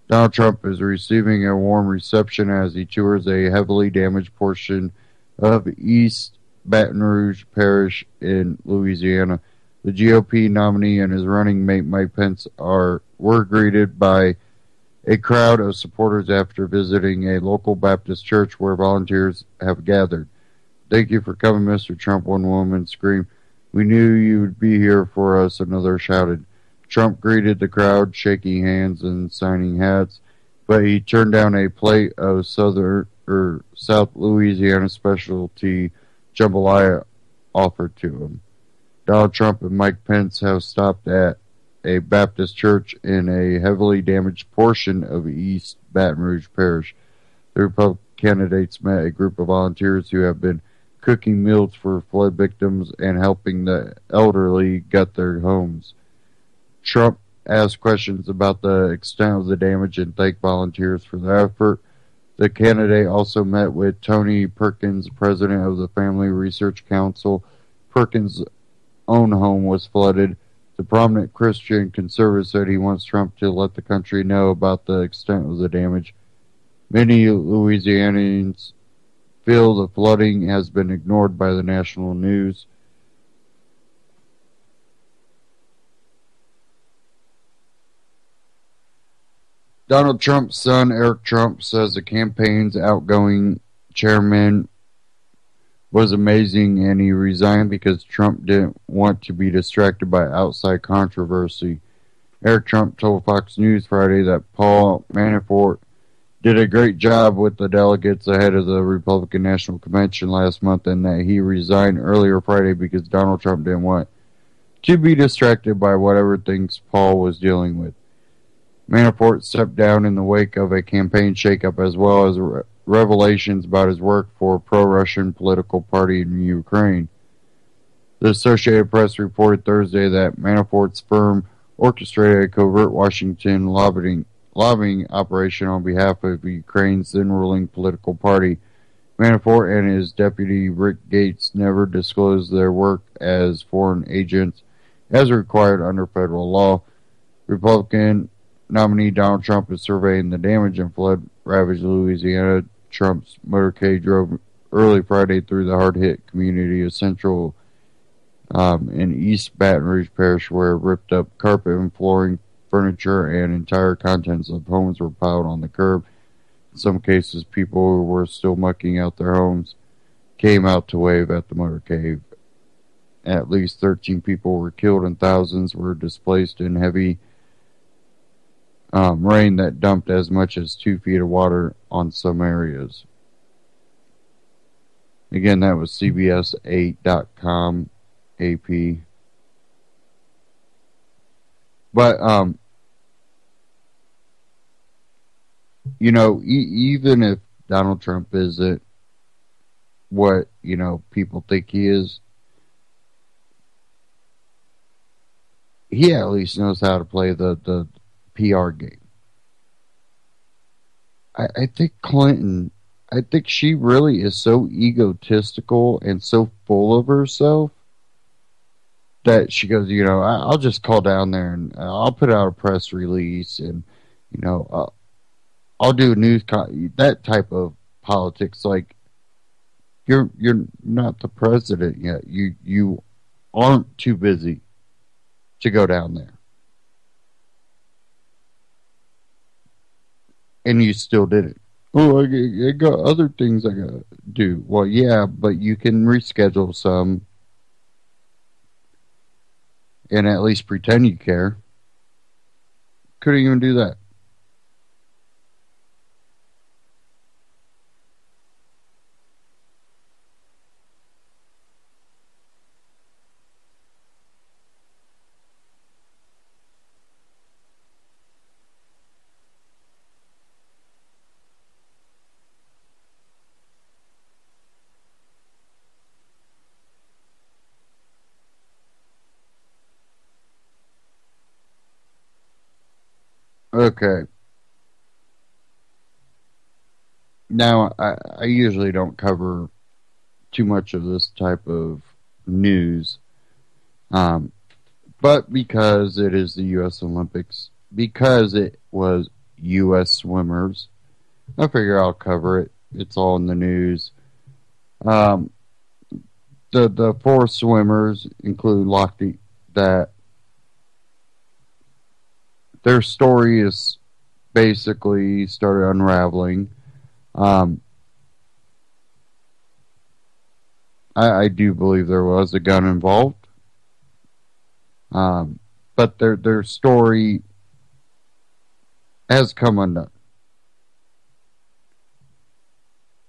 Donald Trump is receiving a warm reception as he tours a heavily damaged portion of East Baton Rouge Parish in Louisiana. The GOP nominee and his running mate Mike Pence were greeted by a crowd of supporters after visiting a local Baptist church where volunteers have gathered. "Thank you for coming, Mr. Trump," one woman screamed. "We knew you would be here for us," another shouted. Trump greeted the crowd, shaking hands and signing hats, but he turned down a plate of South Louisiana specialty jambalaya offered to him. Donald Trump and Mike Pence have stopped at a Baptist church in a heavily damaged portion of East Baton Rouge Parish. The Republican candidates met a group of volunteers who have been cooking meals for flood victims and helping the elderly gut their homes. Trump asked questions about the extent of the damage and thanked volunteers for the effort. The candidate also met with Tony Perkins, president of the Family Research Council. Perkins' own home was flooded. The prominent Christian conservative said he wants Trump to let the country know about the extent of the damage. Many Louisianians feel the flooding has been ignored by the national news. Donald Trump's son, Eric Trump, says the campaign's outgoing chairman was amazing and he resigned because Trump didn't want to be distracted by outside controversy. Eric Trump told Fox News Friday that Paul Manafort did a great job with the delegates ahead of the Republican National Convention last month and that he resigned earlier Friday because Donald Trump didn't want to be distracted by whatever things Paul was dealing with. Manafort stepped down in the wake of a campaign shakeup as well as revelations about his work for a pro-Russian political party in Ukraine. The Associated Press reported Thursday that Manafort's firm orchestrated a covert Washington lobbying operation on behalf of Ukraine's then-ruling political party. Manafort and his deputy Rick Gates never disclosed their work as foreign agents as required under federal law. Republican nominee Donald Trump is surveying the damage in flood-ravaged Louisiana. Trump's motorcade drove early Friday through the hard-hit community of Central in East Baton Rouge Parish, where ripped-up carpet and flooring, furniture, and entire contents of homes were piled on the curb. In some cases, people who were still mucking out their homes came out to wave at the motorcade. At least 13 people were killed and thousands were displaced in heavy rain that dumped as much as 2 feet of water on some areas. Again, that was CBS8.com AP. But even if Donald Trump isn't what people think he is, he at least knows how to play the PR game. I think Clinton, I think she really is so egotistical and so full of herself that she goes, I'll just call down there and I'll put out a press release and, I'll do that type of politics. Like, you're not the president yet. You aren't too busy to go down there. And you still did it. Oh, I got other things I gotta do. Well, yeah, but you can reschedule some and at least pretend you care. Couldn't even do that. Okay. Now, I usually don't cover too much of this type of news, but because it is the U.S. Olympics, because it was U.S. swimmers, I figure I'll cover it. It's all in the news. Um, the four swimmers include Lochte, that their story is basically started unraveling. Um, I do believe there was a gun involved, but their story has come undone.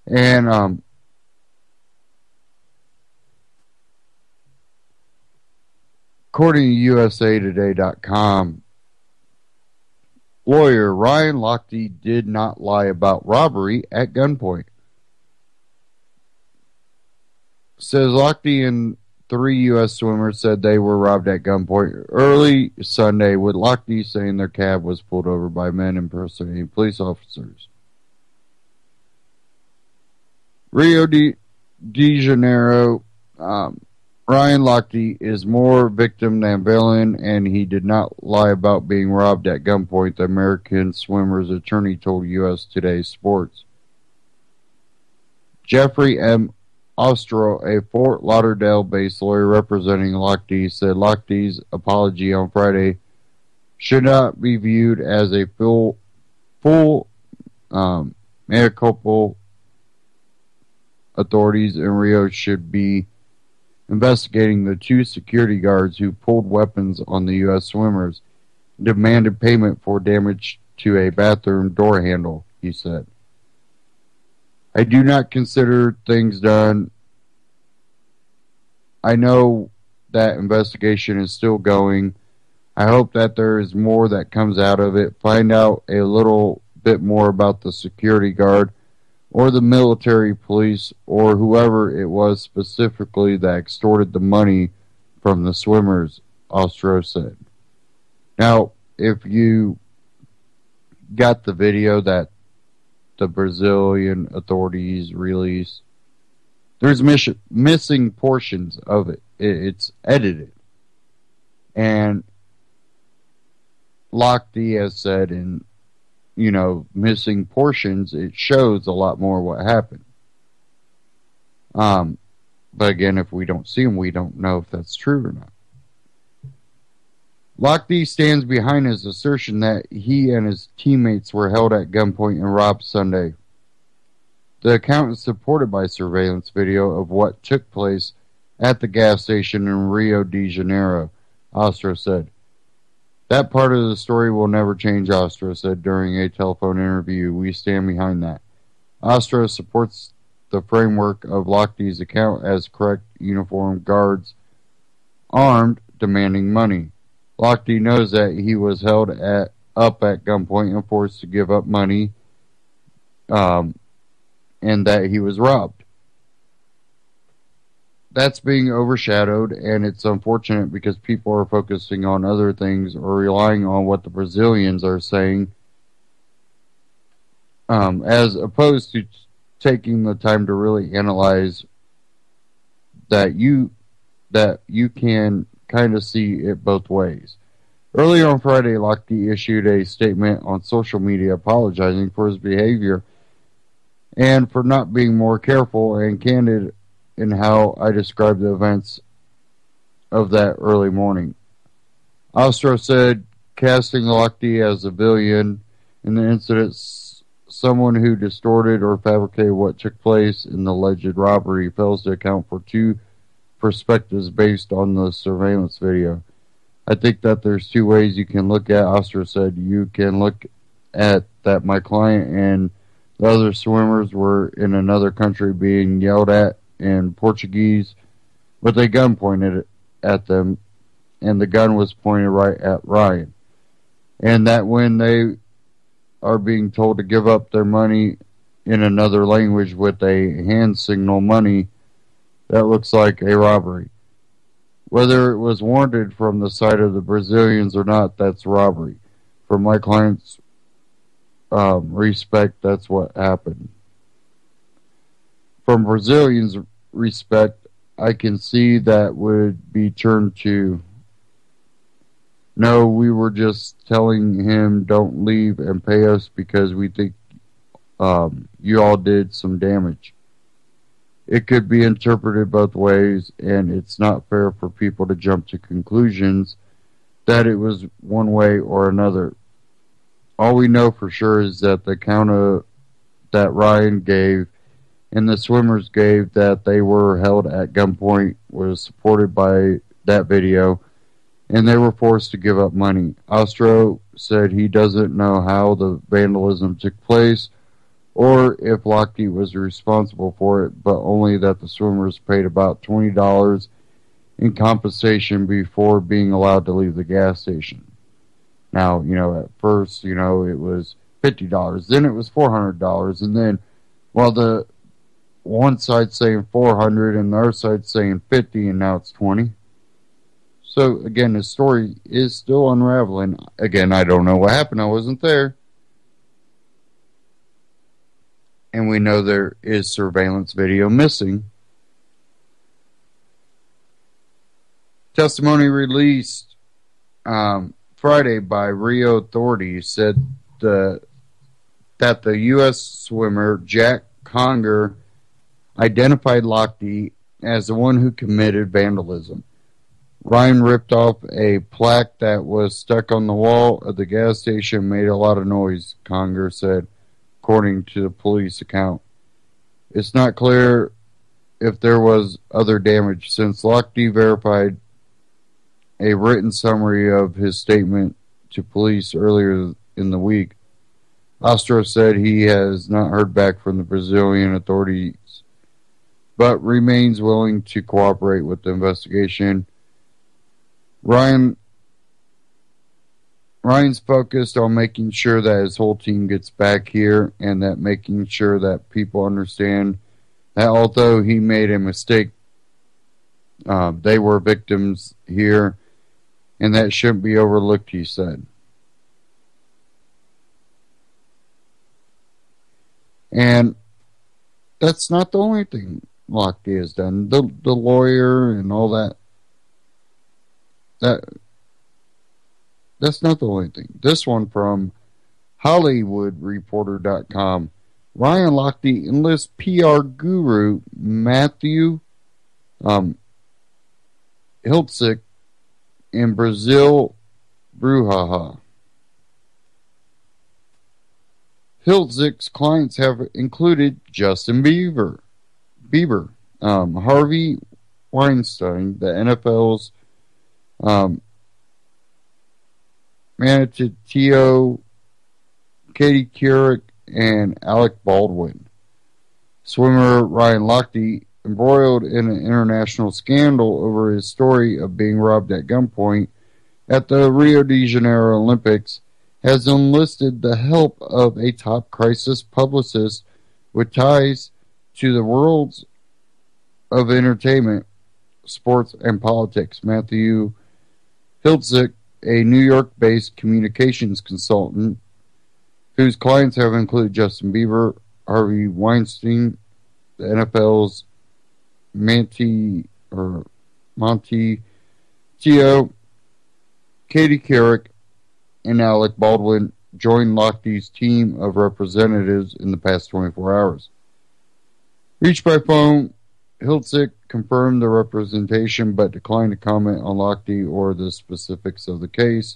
And according to USAtoday.com, lawyer Ryan Lochte did not lie about robbery at gunpoint. Says Lochte and 3 U.S. swimmers said they were robbed at gunpoint early Sunday, with Lochte saying their cab was pulled over by men impersonating police officers. Rio de Janeiro, Ryan Lochte is more victim than villain, and he did not lie about being robbed at gunpoint, the American swimmer's attorney told U.S. Today Sports. Jeffrey M. Ostro, a Fort Lauderdale-based lawyer representing Lochte, said Lochte's apology on Friday should not be viewed as a full mea culpa. Authorities in Rio should be investigating the 2 security guards who pulled weapons on the U.S. swimmers and demanded payment for damage to a bathroom door handle, he said. I do not consider things done. I know that investigation is still going. I hope that there is more that comes out of it. Find out a little bit more about the security guard or the military police or whoever it was specifically that extorted the money from the swimmers, Ostro said. Now, if you got the video that the Brazilian authorities released, there's missing portions of it. It's edited. And Lochte has said in missing portions, it shows a lot more what happened. But again, if we don't see them, we don't know if that's true or not. Lochte stands behind his assertion that he and his teammates were held at gunpoint and robbed Sunday. The account is supported by surveillance video of what took place at the gas station in Rio de Janeiro, Ostro said. That part of the story will never change, Ostro said during a telephone interview. We stand behind that. Ostro supports the framework of Lochte's account as correct uniformed guards armed demanding money. Lochte knows that he was held up at gunpoint and forced to give up money, and that he was robbed. That's being overshadowed, and it's unfortunate because people are focusing on other things or relying on what the Brazilians are saying, as opposed to taking the time to really analyze that you can kind of see it both ways. Earlier on Friday, Lochte issued a statement on social media apologizing for his behavior and for not being more careful and candid in how I described the events of that early morning. Ostro said casting Lochte as a villain in the incident, someone who distorted or fabricated what took place in the alleged robbery, fails to account for two perspectives based on the surveillance video. I think that there's two ways you can look at. Ostro said you can look at that my client and the other swimmers were in another country being yelled at in Portuguese with a gun pointed at them, and the gun was pointed right at Ryan. And that when they are being told to give up their money in another language with a hand signal money, that looks like a robbery. Whether it was warranted from the side of the Brazilians or not, that's robbery. From my client's respect, that's what happened. From Brazilians' respect, I can see that would be turned to, no, we were just telling him don't leave and pay us because we think you all did some damage. It could be interpreted both ways, and it's not fair for people to jump to conclusions that it was one way or another. All we know for sure is that the account that Ryan gave and the swimmers gave that they were held at gunpoint was supported by that video, and they were forced to give up money. Ostro said he doesn't know how the vandalism took place or if Lochte was responsible for it, but only that the swimmers paid about $20 in compensation before being allowed to leave the gas station. Now, at first, it was $50, then it was $400, and then, while the one side's saying $400 and the other side's saying $50, and now it's $20. So, again, the story is still unraveling. Again, I don't know what happened. I wasn't there. And we know there is surveillance video missing. Testimony released Friday by Rio authorities said that the U.S. swimmer Jack Conger identified Lochte as the one who committed vandalism. Ryan ripped off a plaque that was stuck on the wall of the gas station, made a lot of noise, Conger said, according to the police account. It's not clear if there was other damage, since Lochte verified a written summary of his statement to police earlier in the week. Ostro said he has not heard back from the Brazilian authorities, but remains willing to cooperate with the investigation. Ryan's focused on making sure that his whole team gets back here, and that making sure that people understand that although he made a mistake, they were victims here, and that shouldn't be overlooked, he said. And that's not the only thing Lochte has done. The lawyer and all that. That's not the only thing. This one from HollywoodReporter.com. Ryan Lochte enlists PR guru Matthew Hiltzik in Brazil brouhaha. Hiltzik's clients have included Justin Bieber, Harvey Weinstein, the NFL's Manatee, Katie Couric, and Alec Baldwin. Swimmer Ryan Lochte, embroiled in an international scandal over his story of being robbed at gunpoint at the Rio de Janeiro Olympics has enlisted the help of a top crisis publicist with ties to the worlds of entertainment, sports, and politics. Matthew Hiltzik, a New York-based communications consultant whose clients have included Justin Bieber, Harvey Weinstein, the NFL's Monty Teo, Katie Couric, and Alec Baldwin, joined Lochtey's team of representatives in the past 24 hours. Reached by phone, Hiltzik confirmed the representation but declined to comment on Lochte or the specifics of the case.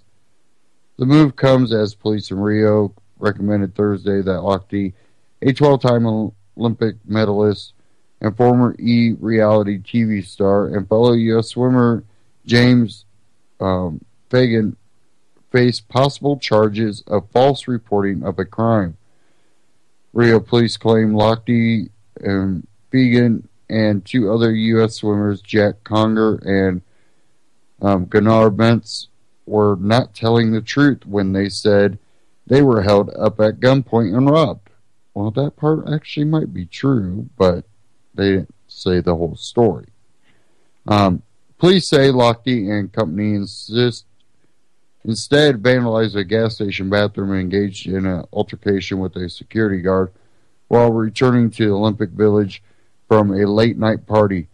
The move comes as police in Rio recommended Thursday that Lochte, a 12-time Olympic medalist and former reality TV star and fellow U.S. swimmer James Fagan, face possible charges of false reporting of a crime. Rio police claim Lochte and Fagan and two other U.S. swimmers, Jack Conger and Gunnar Bentz, were not telling the truth when they said they were held up at gunpoint and robbed. Well, that part actually might be true, but they didn't say the whole story. Police say Lochte and company instead vandalized a gas station bathroom and engaged in an altercation with a security guard while returning to the Olympic Village from a late-night party.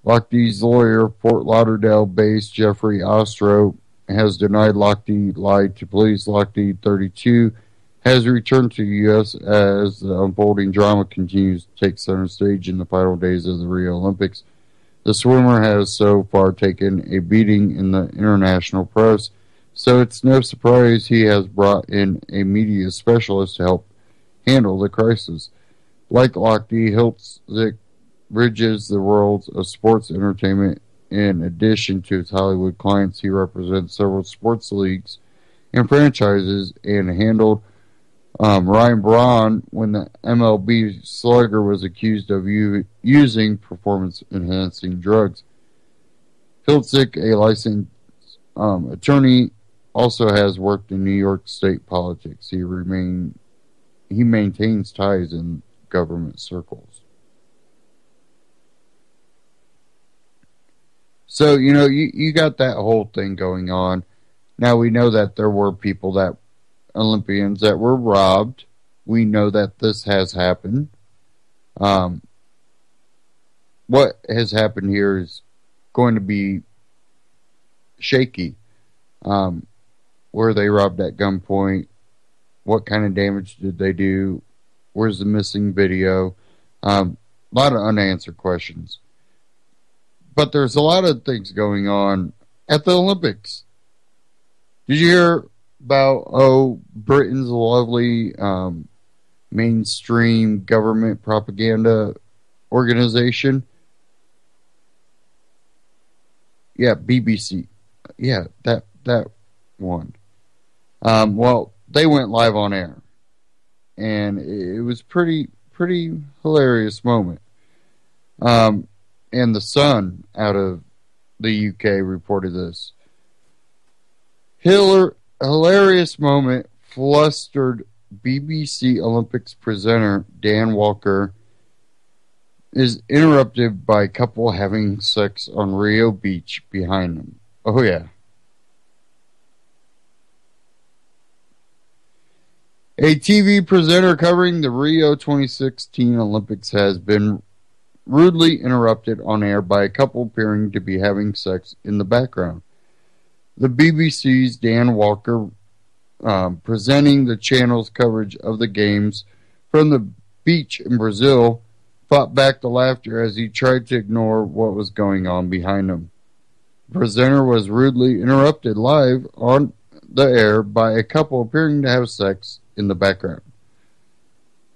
Lochte's lawyer, Fort Lauderdale-based Jeffrey Ostro, has denied Lochte lied to police. Lochte, 32, has returned to the U.S. as the unfolding drama continues to take center stage in the final days of the Rio Olympics. The swimmer has so far taken a beating in the international press, so it's no surprise he has brought in a media specialist to help handle the crisis. Like Lochte, Hiltzik bridges the worlds of sports entertainment. In addition to his Hollywood clients, he represents several sports leagues and franchises and handled Ryan Braun when the MLB slugger was accused of using performance-enhancing drugs. Hiltzik, a licensed attorney, also has worked in New York state politics. He maintains ties in government circles. So, you got that whole thing going on. Now, we know that there were Olympians that were robbed. We know that this has happened. What has happened here is going to be shaky. Were they robbed at gunpoint? What kind of damage did they do? Where's the missing video? A lot of unanswered questions. But there's a lot of things going on at the Olympics. Did you hear about, Britain's lovely mainstream government propaganda organization? Yeah, BBC. Yeah, that one. Well, they went live on air. And it was pretty hilarious moment. And the Sun out of the UK reported this. Hilarious moment flustered BBC Olympics presenter Dan Walker is interrupted by a couple having sex on Rio Beach behind them. Oh, yeah. A TV presenter covering the Rio 2016 Olympics has been rudely interrupted on air by a couple appearing to be having sex in the background. The BBC's Dan Walker, presenting the channel's coverage of the games from the beach in Brazil, fought back the laughter as he tried to ignore what was going on behind him. The presenter was rudely interrupted live on the air by a couple appearing to have sex in the background.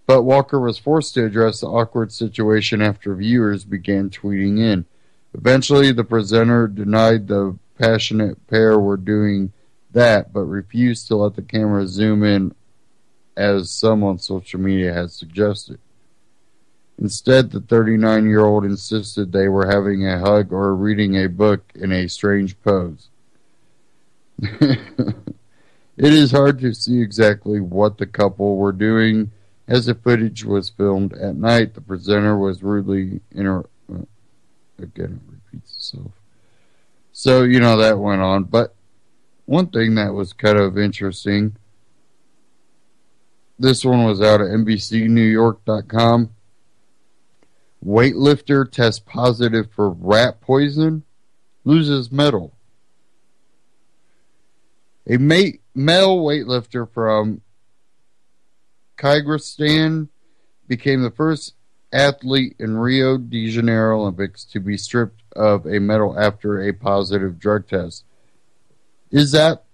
But Walker was forced to address the awkward situation after viewers began tweeting in. Eventually, the presenter denied the passionate pair were doing that, but refused to let the camera zoom in as some on social media had suggested. Instead, the 39-year-old insisted they were having a hug or reading a book in a strange pose. It is hard to see exactly what the couple were doing as the footage was filmed at night. The presenter was rudely again, it repeats itself. So, that went on. But one thing that was kind of interesting, this one was out at NBCNewYork.com. Weightlifter tests positive for rat poison, loses medal. A male weightlifter from Kyrgyzstan became the first athlete in Rio de Janeiro Olympics to be stripped of a medal after a positive drug test. Is that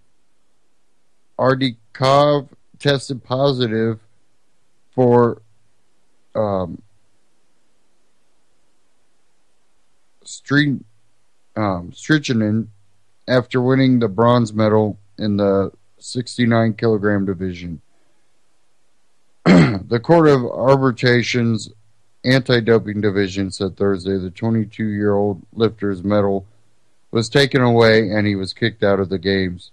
Ardikov tested positive for strychnine after winning the bronze medal in the 69 kilogram division. The Court of Arbitration's Anti-Doping Division said Thursday the 22-year-old lifter's medal was taken away and he was kicked out of the games.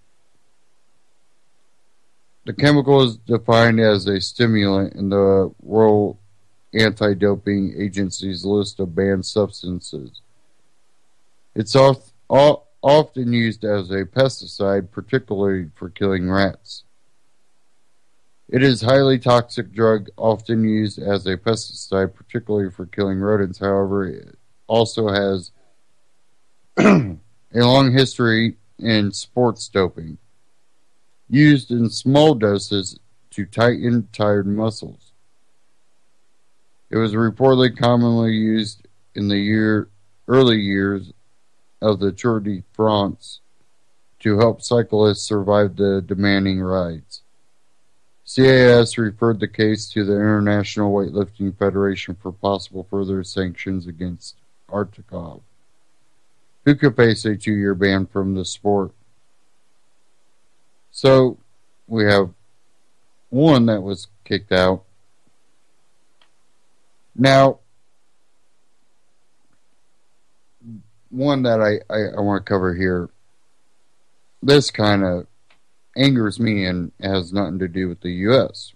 The chemical is defined as a stimulant in the World Anti-Doping Agency's list of banned substances. It's often used as a pesticide, particularly for killing rats. It is a highly toxic drug, often used as a pesticide, particularly for killing rodents. However, it also has a long history in sports doping, used in small doses to tighten tired muscles. It was reportedly commonly used in the early years of the Tour de France to help cyclists survive the demanding rides. CAS referred the case to the International Weightlifting Federation for possible further sanctions against Artikov, who could face a 2-year ban from the sport. So, we have one that was kicked out. Now, one that I want to cover here, this kind of angers me and has nothing to do with the U.S.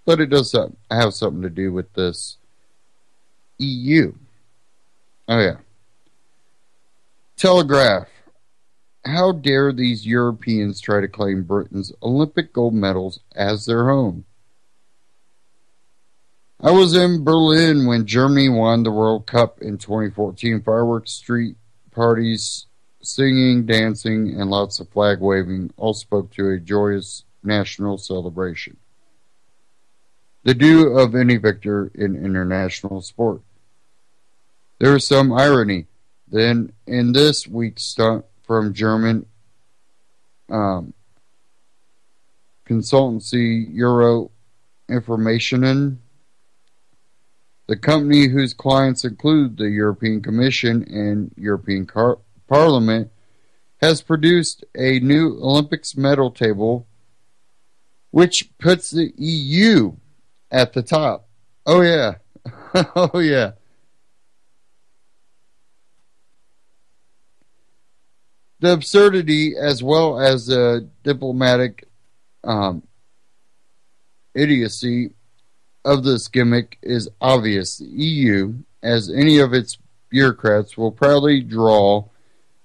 But it does have something to do with this EU. Oh, yeah. Telegraph. How dare these Europeans try to claim Britain's Olympic gold medals as their own? I was in Berlin when Germany won the World Cup in 2014. Fireworks, street parties, singing, dancing, and lots of flag waving all spoke to a joyous national celebration. The due of any victor in international sport. There is some irony. Then, in this week's stunt from German consultancy Euro Informationen, the company whose clients include the European Commission and European Parliament, has produced a new Olympics medal table which puts the EU at the top. Oh, yeah. Oh, yeah. The absurdity as well as the diplomatic idiocy of this gimmick is obvious. The EU, as any of its bureaucrats will proudly draw,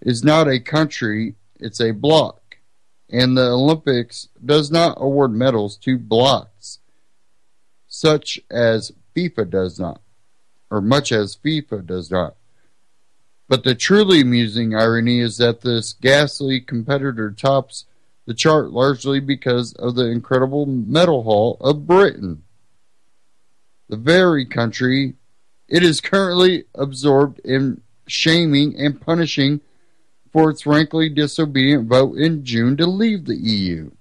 is not a country, it's a bloc. And the Olympics does not award medals to blocs, such as FIFA does not, or much as FIFA does not. But the truly amusing irony is that this ghastly competitor tops the chart largely because of the incredible medal haul of Britain, the very country it is currently absorbed in shaming and punishing for its rankly disobedient vote in June to leave the EU.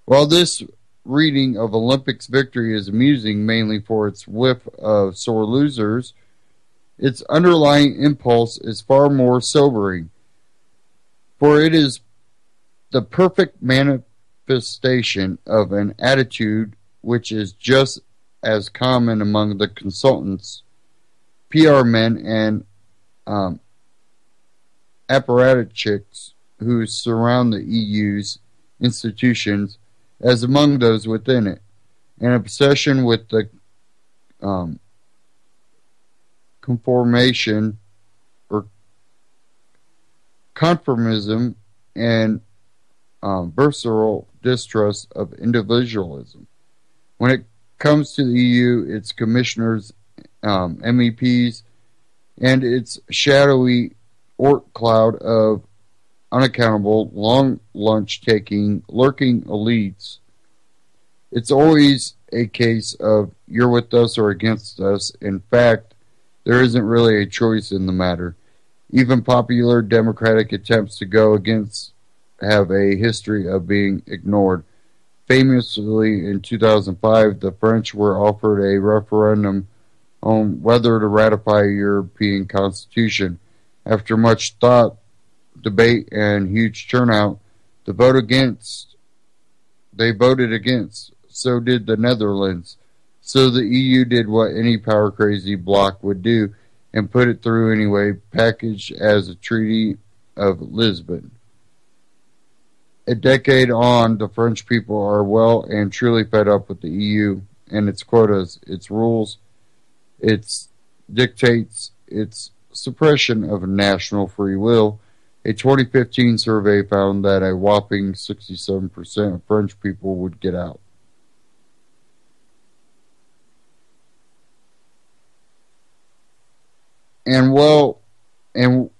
While this reading of Olympics victory is amusing mainly for its whiff of sore losers, its underlying impulse is far more sobering, for it is the perfect manifestation of an attitude which is just as common among the consultants, PR men, and apparatchiks who surround the EU's institutions as among those within it. An obsession with the um, conformation or conformism and visceral distrust of individualism. When it comes to the EU, its commissioners, MEPs, and its shadowy orc cloud of unaccountable, long lunch-taking, lurking elites, it's always a case of you're with us or against us. In fact, there isn't really a choice in the matter. Even popular democratic attempts to go against have a history of being ignored. Famously, in 2005, the French were offered a referendum on whether to ratify a European Constitution. After much thought, debate, and huge turnout, they voted against. So did the Netherlands. So the EU did what any power-crazy bloc would do and put it through anyway, packaged as a Treaty of Lisbon. A decade on, the French people are well and truly fed up with the EU and its quotas, its rules, its dictates, its suppression of national free will. A 2015 survey found that a whopping 67% of French people would get out. And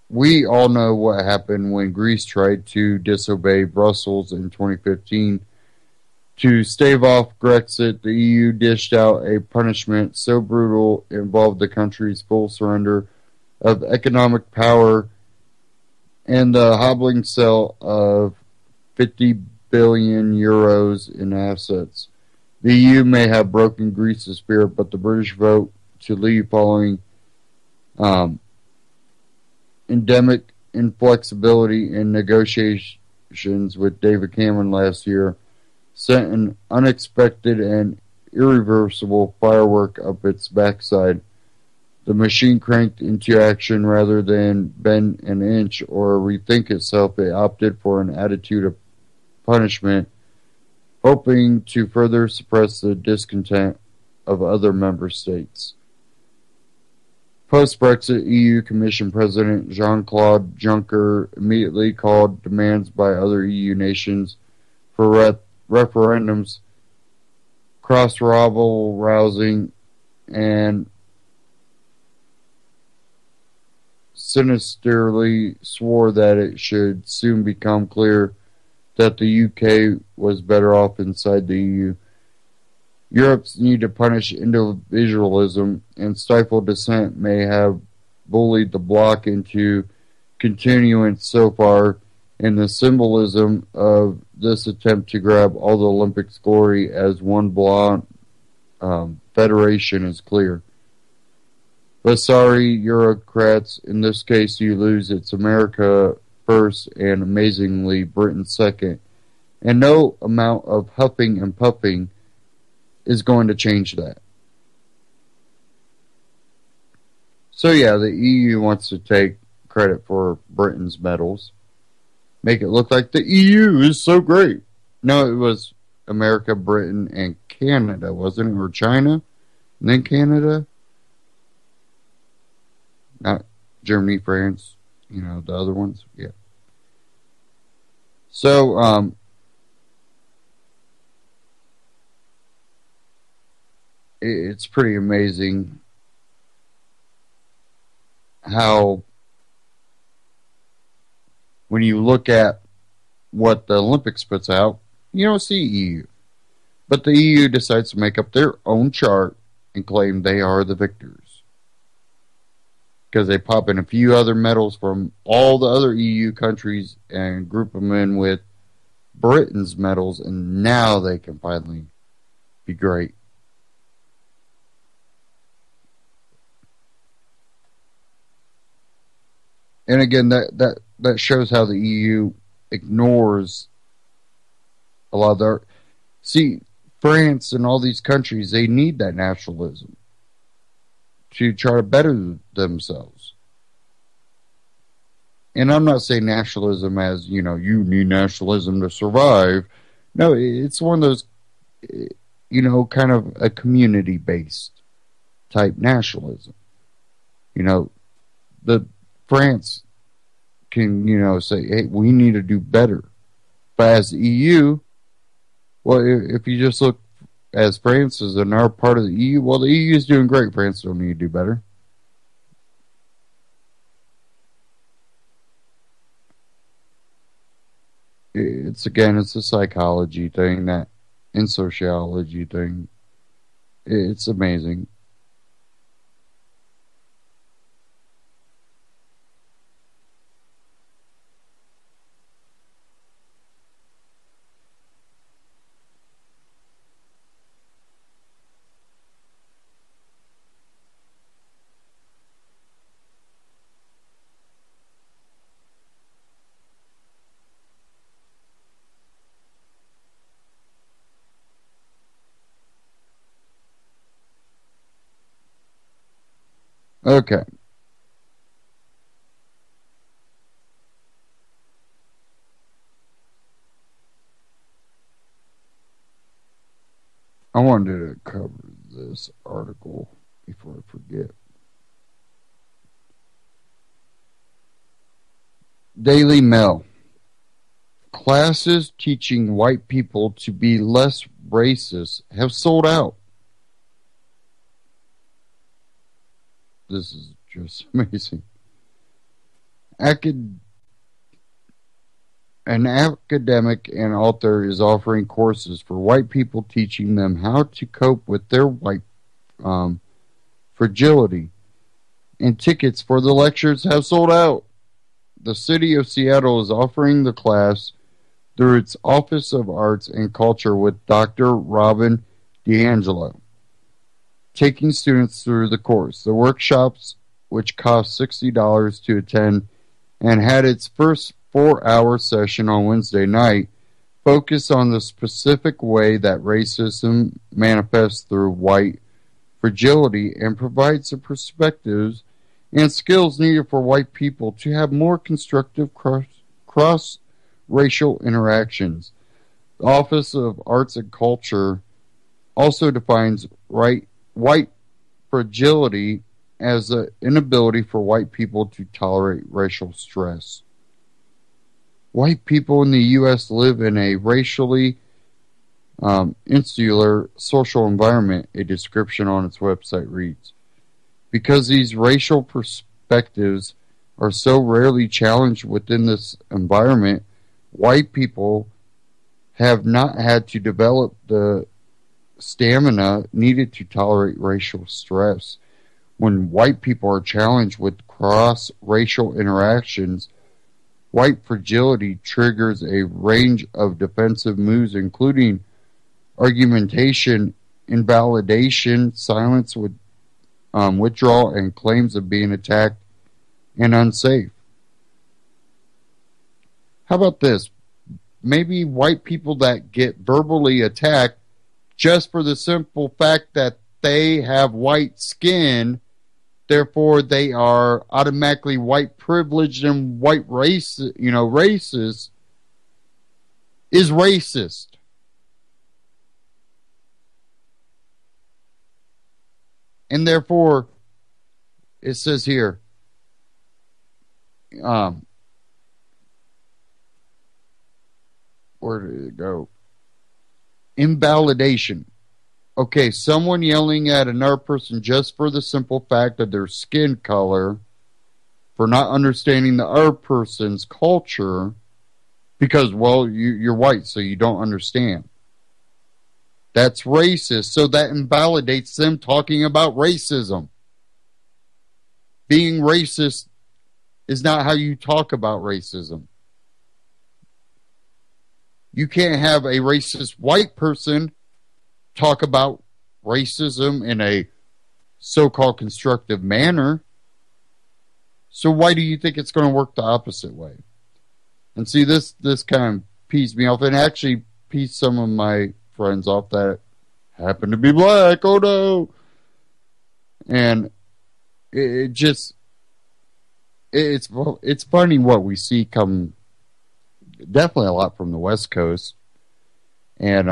we all know what happened when Greece tried to disobey Brussels in 2015. To stave off Brexit, the EU dished out a punishment so brutal it involved the country's full surrender of economic power and the hobbling sale of 50 billion euros in assets. The EU may have broken Greece's spirit, but the British vote to leave following endemic inflexibility in negotiations with David Cameron last year sent an unexpected and irreversible firework up its backside. The machine cranked into action rather than bend an inch or rethink itself. It opted for an attitude of punishment, hoping to further suppress the discontent of other member states. Post-Brexit, EU Commission President Jean-Claude Juncker immediately called demands by other EU nations for referendums, cross-rabble-rousing, and sinisterly swore that it should soon become clear that the UK was better off inside the EU. Europe's need to punish individualism and stifle dissent may have bullied the bloc into continuance so far, and the symbolism of this attempt to grab all the Olympics glory as one bloc federation is clear. But sorry, Eurocrats, in this case you lose. It's America first and amazingly Britain second. And no amount of huffing and puffing is going to change that. So yeah, the EU wants to take credit for Britain's medals. Make it look like the EU is so great. No, it was America, Britain, and Canada, wasn't it? Or China, and then Canada. Not Germany, France, the other ones. Yeah. So, it's pretty amazing how when you look at what the Olympics puts out, you don't see EU. But the EU decides to make up their own chart and claim they are the victors. Because they pop in a few other medals from all the other EU countries and group them in with Britain's medals, and now they can finally be great. And again, that shows how the EU ignores a lot of their... See, France and all these countries, they need that nationalism to try to better themselves. and I'm not saying nationalism as, you need nationalism to survive. No, it's one of those, kind of a community-based type nationalism. The France can, say, hey, we need to do better. But as the EU, well, if you just look as France is another part of the EU, well, the EU is doing great. France don't need to do better. It's a psychology thing, and sociology thing. It's amazing. Okay. I wanted to cover this article before I forget. Daily Mail. Classes teaching white people to be less racist have sold out. This is just amazing. An academic and author is offering courses for white people, teaching them how to cope with their white fragility. And tickets for the lectures have sold out. The city of Seattle is offering the class through its Office of Arts and Culture with Dr. Robin DeAngelo, taking students through the course. The workshops, which cost $60 to attend and had its first 4-hour session on Wednesday night, focused on the specific way that racism manifests through white fragility and provides the perspectives and skills needed for white people to have more constructive cross-racial interactions. The Office of Arts and Culture also defines white fragility as the inability for white people to tolerate racial stress. White people in the U.S. live in a racially insular social environment, a description on its website reads. Because these racial perspectives are so rarely challenged within this environment, white people have not had to develop the stamina needed to tolerate racial stress. When white people are challenged with cross-racial interactions, white fragility triggers a range of defensive moves, including argumentation, invalidation, silence, withdrawal, and claims of being attacked and unsafe. How about this? Maybe white people that get verbally attacked just for the simple fact that they have white skin, therefore they are automatically white privileged and white racist, is racist. And therefore, it says here, where did it go? Invalidation. Okay, someone yelling at another person just for the simple fact of their skin color, for not understanding the other person's culture, because, well, you're white, so you don't understand. That's racist, so that invalidates them talking about racism. Being racist is not how you talk about racism. You can't have a racist white person talk about racism in a so-called constructive manner. So why do you think it's going to work the opposite way? And see, this kind of pees me off, and actually pees some of my friends off that happen to be black. Oh no! And it just, it's funny what we see come. Definitely a lot from the West Coast, and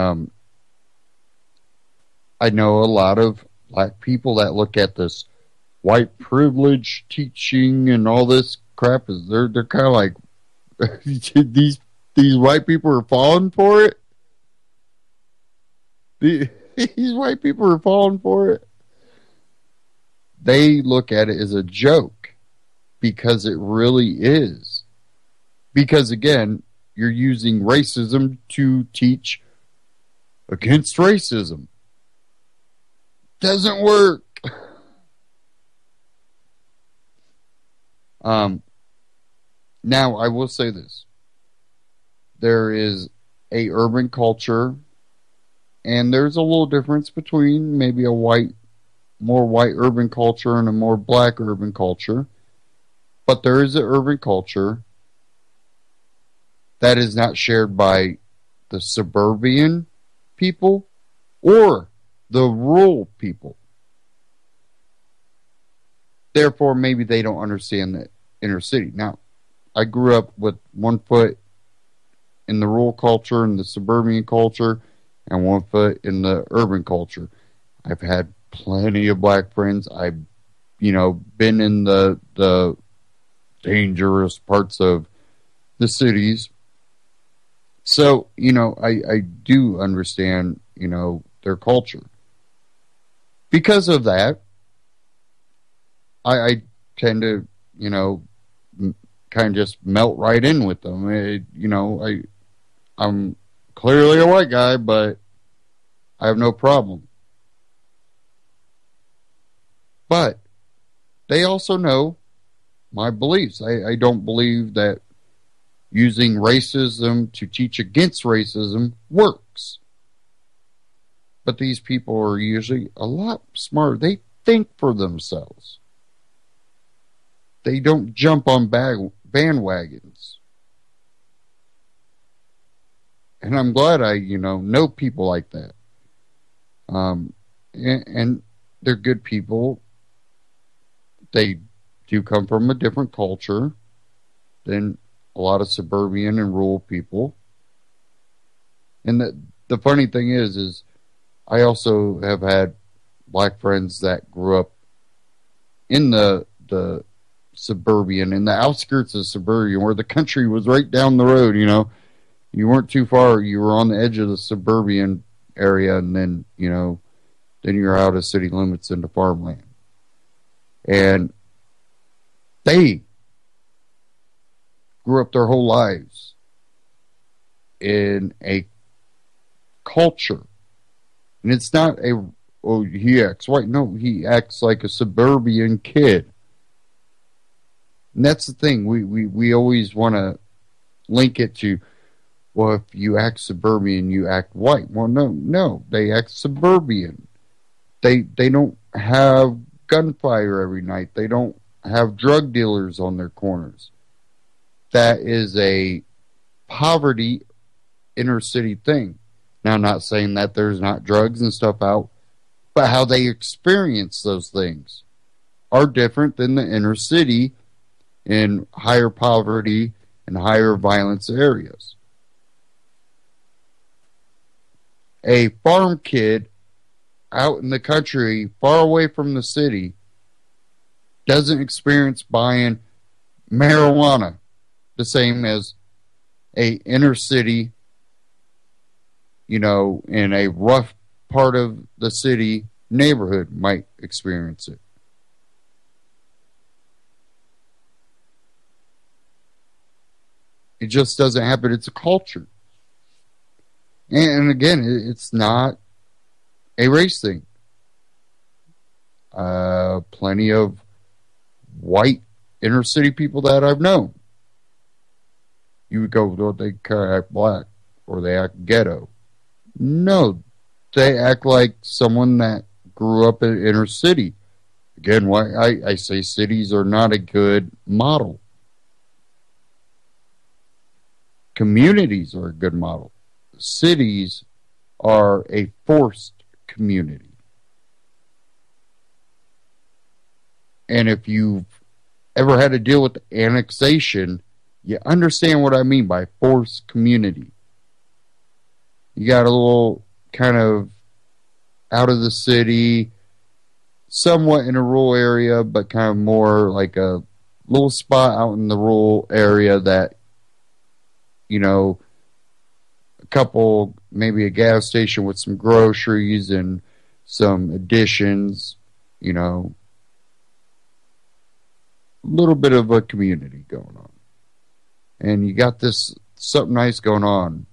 I know a lot of black people that look at this white privilege teaching and all this crap. Is they're kind of like these white people are falling for it. These white people are falling for it. They look at it as a joke because it really is. Because again, you're using racism to teach against racism. Doesn't work. Now, I will say this. There is a urban culture, and there's a little difference between maybe a more white urban culture and a more black urban culture. But there is an urban culture that is not shared by the suburban people or the rural people. Therefore, maybe they don't understand the inner city. Now, I grew up with one foot in the rural culture and the suburban culture and one foot in the urban culture. I've had plenty of black friends. I've, been in the dangerous parts of the cities. So, I do understand, their culture. Because of that, I tend to, kind of just melt right in with them. I'm clearly a white guy, but I have no problem. But they also know my beliefs. I don't believe that using racism to teach against racism works. But these people are usually a lot smarter. They think for themselves. They don't jump on bandwagons. And I'm glad I, know people like that. And they're good people. They do come from a different culture than a lot of suburban and rural people. And the funny thing is I also have had black friends that grew up in the suburban, in the outskirts of suburban, where the country was right down the road. You weren't too far. You were on the edge of the suburban area, and then then you're out of city limits into farmland. And they grew up their whole lives in a culture. And it's not he acts white. No, he acts like a suburban kid. And that's the thing. We always want to link it to, well, if you act suburban, you act white. Well, no. They act suburban. They don't have gunfire every night. They don't have drug dealers on their corners. That is a poverty inner city thing. Now, I'm not saying that there's not drugs and stuff out, but how they experience those things are different than the inner city in higher poverty and higher violence areas. A farm kid out in the country, far away from the city, doesn't experience buying marijuana the same as a inner city, in a rough part of the city neighborhood might experience it. It just doesn't happen. It's a culture. And again, it's not a race thing. Plenty of white inner city people that I've known. You would go, well, they act black or they act ghetto. No, they act like someone that grew up in inner city. Again, why I say cities are not a good model. Communities are a good model. Cities are a forced community. And if you've ever had to deal with annexation, you understand what I mean by forced community. You got a little kind of out of the city, somewhat in a rural area, but kind of more like a little spot out in the rural area that, you know, a couple, maybe a gas station with some groceries and some additions, you know, a little bit of a community going on. And you got this something nice going on.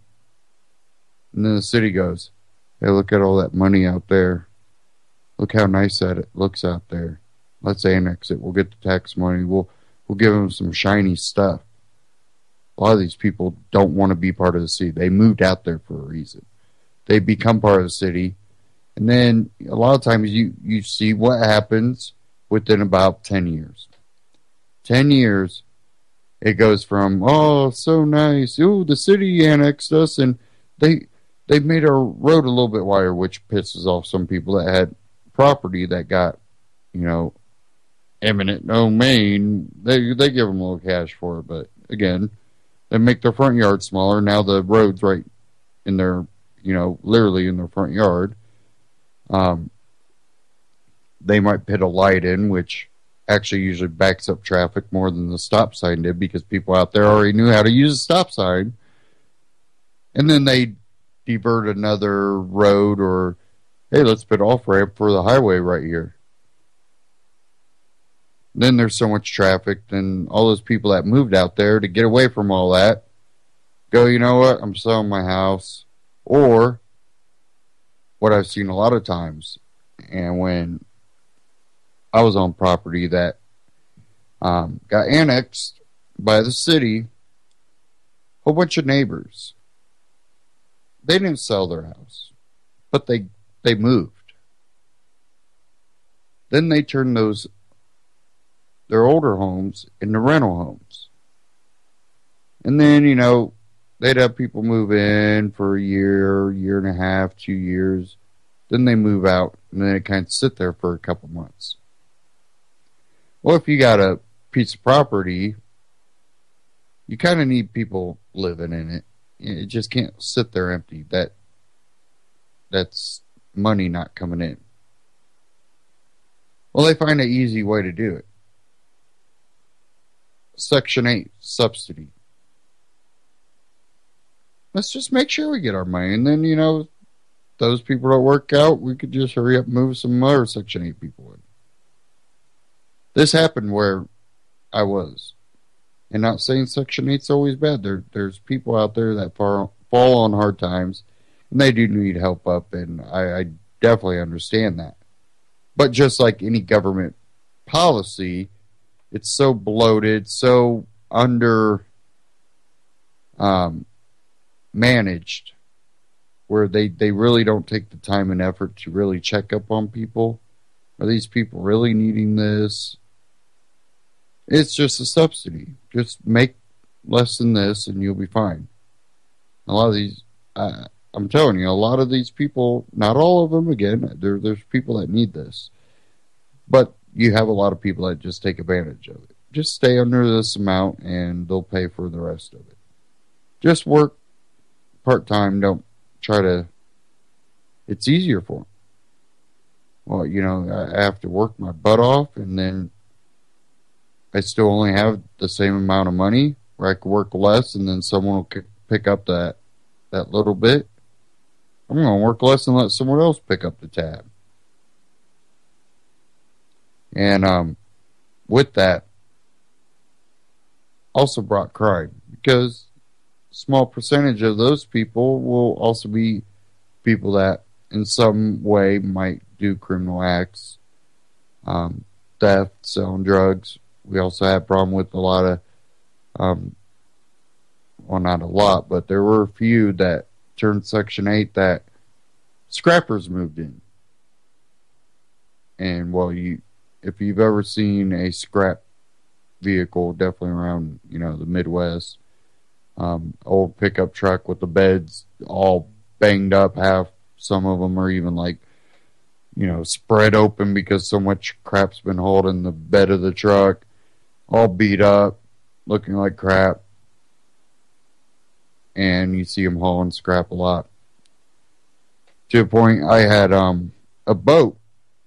And then the city goes, hey, look at all that money out there. Look how nice that it looks out there. Let's annex it. We'll get the tax money. We'll give them some shiny stuff. A lot of these people don't want to be part of the city. They moved out there for a reason. They become part of the city. And then a lot of times you see what happens within about 10 years. 10 years, it goes from, oh, so nice. Oh, the city annexed us, and they made our road a little bit wider, which pisses off some people that had property that got, you know, eminent domain. They give them a little cash for it, but again, they make their front yard smaller. Now the road's right in their, you know, literally in their front yard. They might put a light in, which actually usually backs up traffic more than the stop sign did, because people out there already knew how to use a stop sign. And then they divert another road, or, hey, let's put off-ramp for the highway right here. Then there's so much traffic, then all those people that moved out there to get away from all that go, you know what, I'm selling my house. Or what I've seen a lot of times, and when I was on property that got annexed by the city, a whole bunch of neighbors, they didn't sell their house, but they moved. Then they turned their older homes into rental homes. And then, you know, they'd have people move in for a year, year and a half, 2 years. Then they move out, and then it kind of sit there for a couple months. Well, if you got a piece of property, you kind of need people living in it. It just can't sit there empty. That's money not coming in. Well, they find an easy way to do it. Section 8 subsidy. Let's just make sure we get our money. And then, you know, those people that work out, we could just hurry up and move some other Section 8 people in. This happened where I was. And not saying Section 8's always bad. There's people out there that fall on hard times, and they do need help up, and I definitely understand that. But just like any government policy, it's so bloated, so under managed, where they really don't take the time and effort to really check up on people. Are these people really needing this? It's just a subsidy. Just make less than this and you'll be fine. A lot of these, I'm telling you, a lot of these people, not all of them, again, there's people that need this. But you have a lot of people that just take advantage of it. Just stay under this amount and they'll pay for the rest of it. Just work part-time. Don't try to, it's easier for them. Well, you know, I have to work my butt off, and then I still only have the same amount of money, where I could work less, and then someone will pick up that little bit. I'm going to work less and let someone else pick up the tab. And with that, also brought crime, because a small percentage of those people will also be people that in some way might do criminal acts, theft, selling drugs. We also had a problem with a lot of, well, not a lot, but there were a few that turned Section 8 that scrappers moved in. And, well, if you've ever seen a scrap vehicle, definitely around, you know, the Midwest, old pickup truck with the beds all banged up, some of them are even like, you know, spread open because so much crap's been holding the bed of the truck. all beat up, looking like crap, and you see them hauling scrap a lot. To a point, I had a boat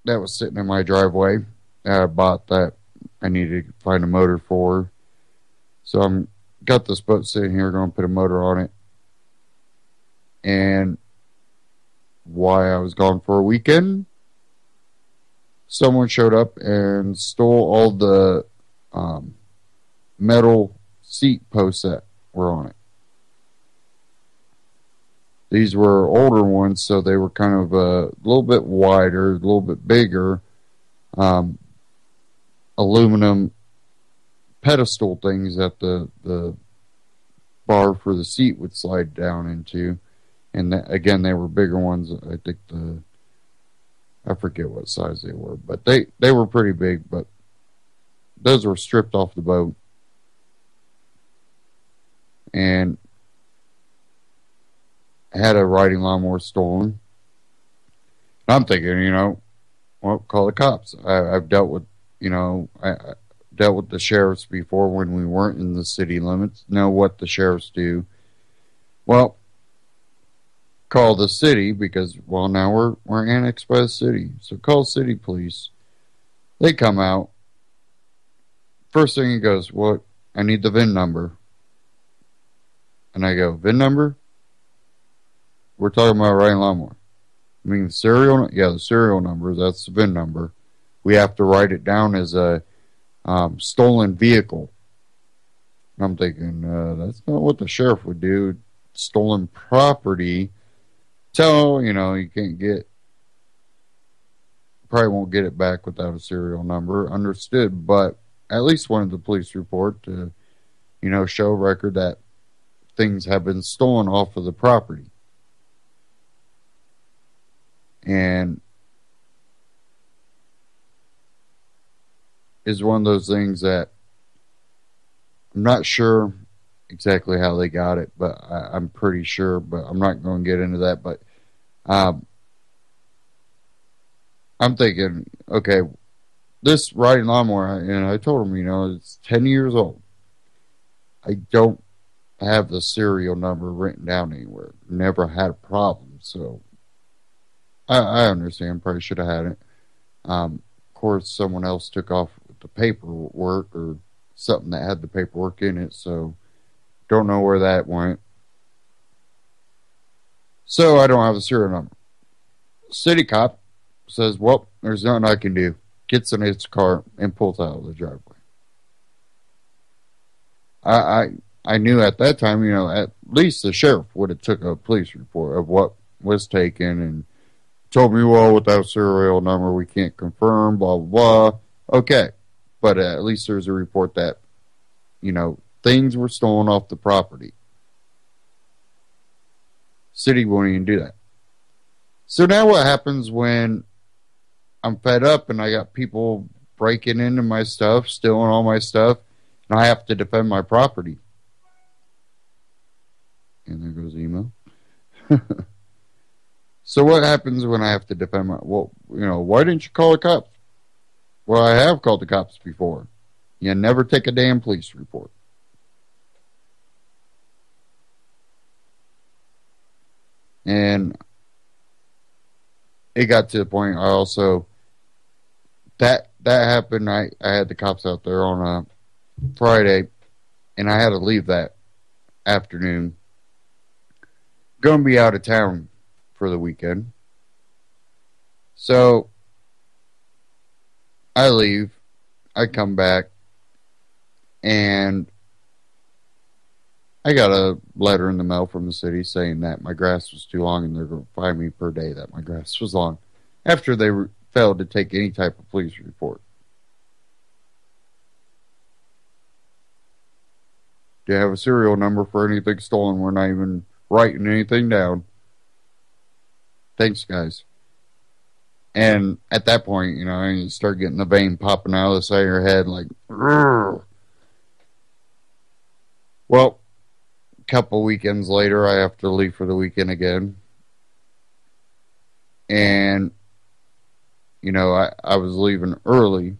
that was sitting in my driveway that I bought that I needed to find a motor for. So I'm got this boat sitting here, going to put a motor on it. And while I was gone for a weekend, someone showed up and stole all the metal seat posts that were on it. These were older ones, so they were kind of a little bit wider, a little bit bigger, aluminum pedestal things that the bar for the seat would slide down into. And again, they were bigger ones. I think I forget what size they were, but they were pretty big. But those were stripped off the boat, and had a riding lawnmower stolen. I'm thinking, well, call the cops. I've dealt with, I dealt with the sheriffs before when we weren't in the city limits. Know what the sheriffs do. Well, call the city because, well, now we're annexed by the city. So call city police. They come out. First thing he goes, "What? I need the VIN number." And I go, "VIN number? We're talking about a riding lawnmower. I mean, the serial? Yeah, the serial number. That's the VIN number. We have to write it down as a stolen vehicle." I'm thinking, that's not what the sheriff would do. Stolen property. So, you can't probably won't get it back without a serial number. Understood, but at least wanted the police report to, show record that things have been stolen off of the property. And is one of those things that I'm not sure exactly how they got it, but I'm pretty sure, but I'm not going to get into that. But I'm thinking, okay, this riding lawnmower, and I told him, it's 10 years old. I don't have the serial number written down anywhere. Never had a problem, so I understand. Probably should have had it. Of course, someone else took off with the paperwork or something that had the paperwork in it, so don't know where that went. So I don't have the serial number. City cop says, "Well, there's nothing I can do." Gets in his car and pulls out of the driveway. I knew at that time, at least the sheriff would have took a police report of what was taken and told me, "Well, without a serial number, we can't confirm, blah, blah, blah." Okay. But at least there's a report that, things were stolen off the property. City won't even do that. So now what happens when I'm fed up and I got people breaking into my stuff, stealing all my stuff, and I have to defend my property? And there goes email. So what happens when I have to defend my... Well, why didn't you call the cops? Well, I have called the cops before. You never take a damn police report. And it got to the point I also... That happened. I had the cops out there on a Friday, and I had to leave that afternoon. Going to be out of town for the weekend. So I leave. I come back, and I got a letter in the mail from the city saying that my grass was too long and they're going to fine me per day that my grass was long after they failed to take any type of police report. Do you have a serial number for anything stolen? We're not even writing anything down. Thanks, guys. And at that point, you start getting the vein popping out of the side of your head like, "Rrr." Well, a couple weekends later, I have to leave for the weekend again. And, I was leaving early.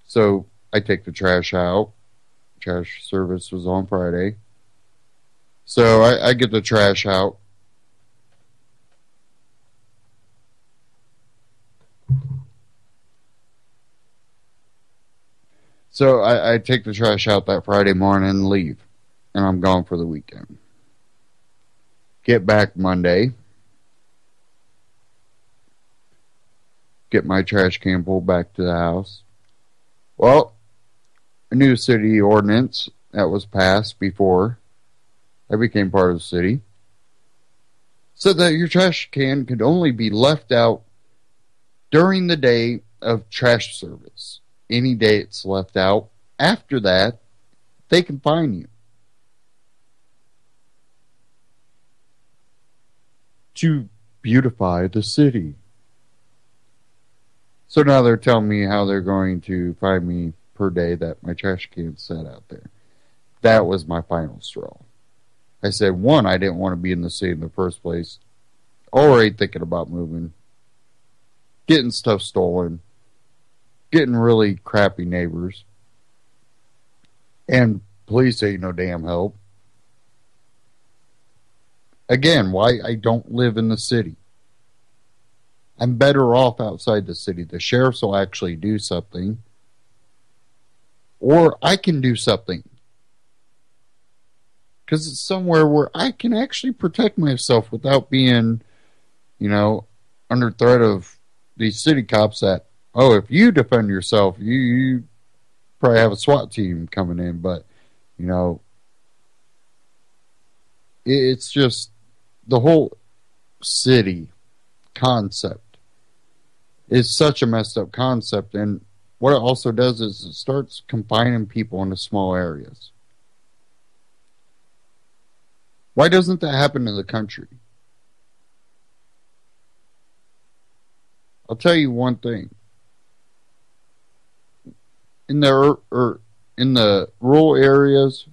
So I take the trash out. Trash service was on Friday. So I get the trash out. So I take the trash out that Friday morning and leave. And I'm gone for the weekend. Get back Monday. Get my trash can pulled back to the house. Well, a new city ordinance that was passed before I became part of the city said that your trash can could only be left out during the day of trash service. Any day it's left out, after that, they can fine you. To beautify the city. So now they're telling me how they're going to fine me per day that my trash can sat out there. That was my final straw. I said, one, I didn't want to be in the city in the first place. Already thinking about moving. Getting stuff stolen. Getting really crappy neighbors. And police ain't no damn help. Again, why I don't live in the city. I'm better off outside the city. The sheriffs will actually do something. Or I can do something. Because it's somewhere where I can actually protect myself without being, under threat of these city cops that, oh, if you defend yourself, you probably have a SWAT team coming in. But, it's just the whole city concept is such a messed up concept. And what it also does is it starts confining people into small areas. Why doesn't that happen in the country? I'll tell you one thing. In the rural areas,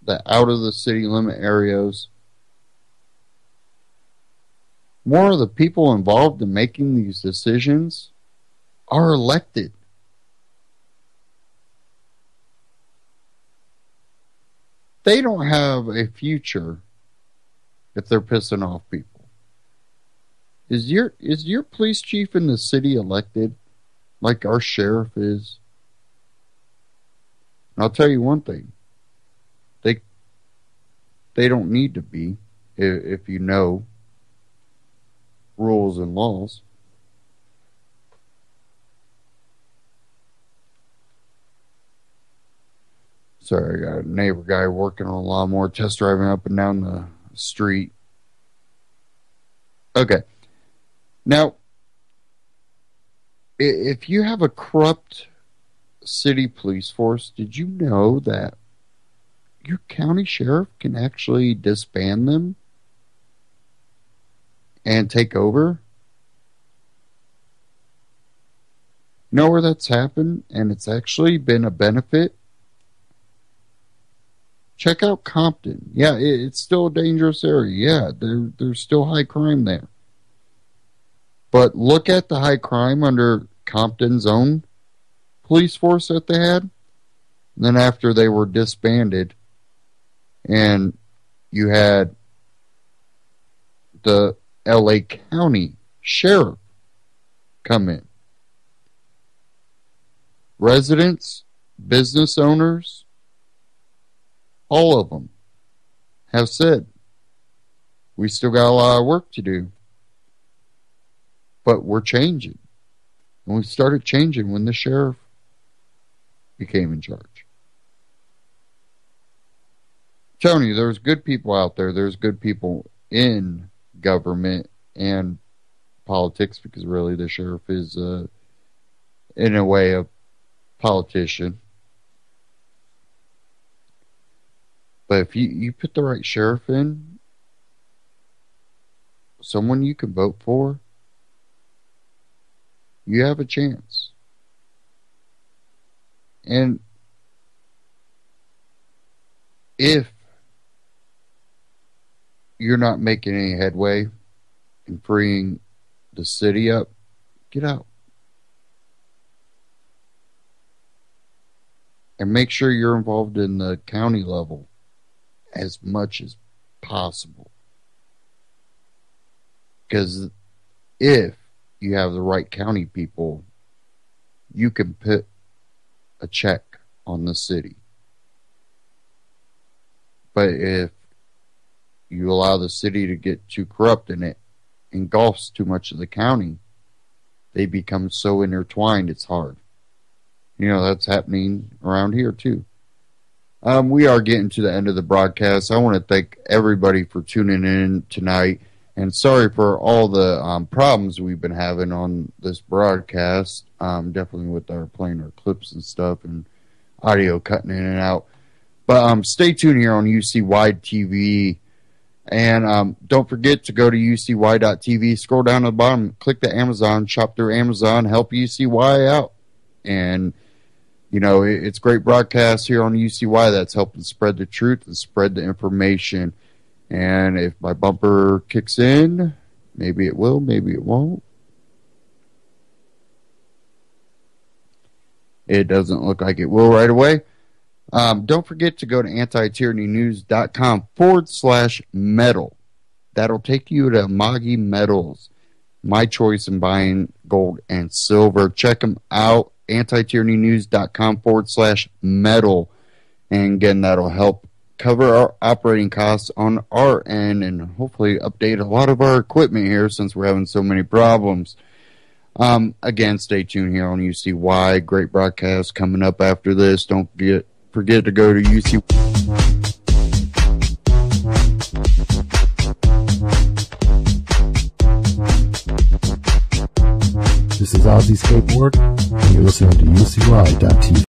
the out of the city limit areas, more of the people involved in making these decisions are elected. They don't have a future if they're pissing off people. Is your police chief in the city elected like our sheriff is? And I'll tell you one thing. They don't need to be if you know rules and laws. Sorry, I got a neighbor guy working on a lawnmower, test driving up and down the street. Okay. Now, if you have a corrupt city police force, did you know that your county sheriff can actually disband them and take over? Know where that's happened, and it's actually been a benefit? Check out Compton. Yeah, it's still a dangerous area. Yeah, there's still high crime there. But look at the high crime under Compton's own police force that they had. And then after they were disbanded, and you had the LA County Sheriff come in. Residents, business owners, all of them have said, we still got a lot of work to do, but we're changing. And we started changing when the sheriff became in charge. I'm telling you, there's good people out there. There's good people in government and politics, because really the sheriff is, in a way, a politician. But if you put the right sheriff in, someone you can vote for, you have a chance. And if you're not making any headway in freeing the city up, get out. and make sure you're involved in the county level as much as possible. Because if you have the right county people, you can put a check on the city. But if you allow the city to get too corrupt and it engulfs too much of the county, they become so intertwined it's hard. You know, that's happening around here too. We are getting to the end of the broadcast. I want to thank everybody for tuning in tonight. And sorry for all the problems we've been having on this broadcast. Definitely with our playing our clips and stuff and audio cutting in and out. But stay tuned here on UCY TV. And don't forget to go to UCY.tv. Scroll down to the bottom. Click the Amazon. Shop through Amazon. Help UCY out. And, you know, it's great broadcast here on UCY that's helping spread the truth and spread the information. And if my bumper kicks in, maybe it will, maybe it won't. It doesn't look like it will right away. Don't forget to go to antityrannynews.com/metal. That'll take you to Magi Metals, my choice in buying gold and silver. Check them out, antityrannynews.com/metal. And again, that'll help cover our operating costs on our end and hopefully update a lot of our equipment here since we're having so many problems. Again, stay tuned here on UCY. Great broadcast coming up after this. Don't forget to go to UCY. This is Ozzy Skateboard, and you're listening to UCY.tv.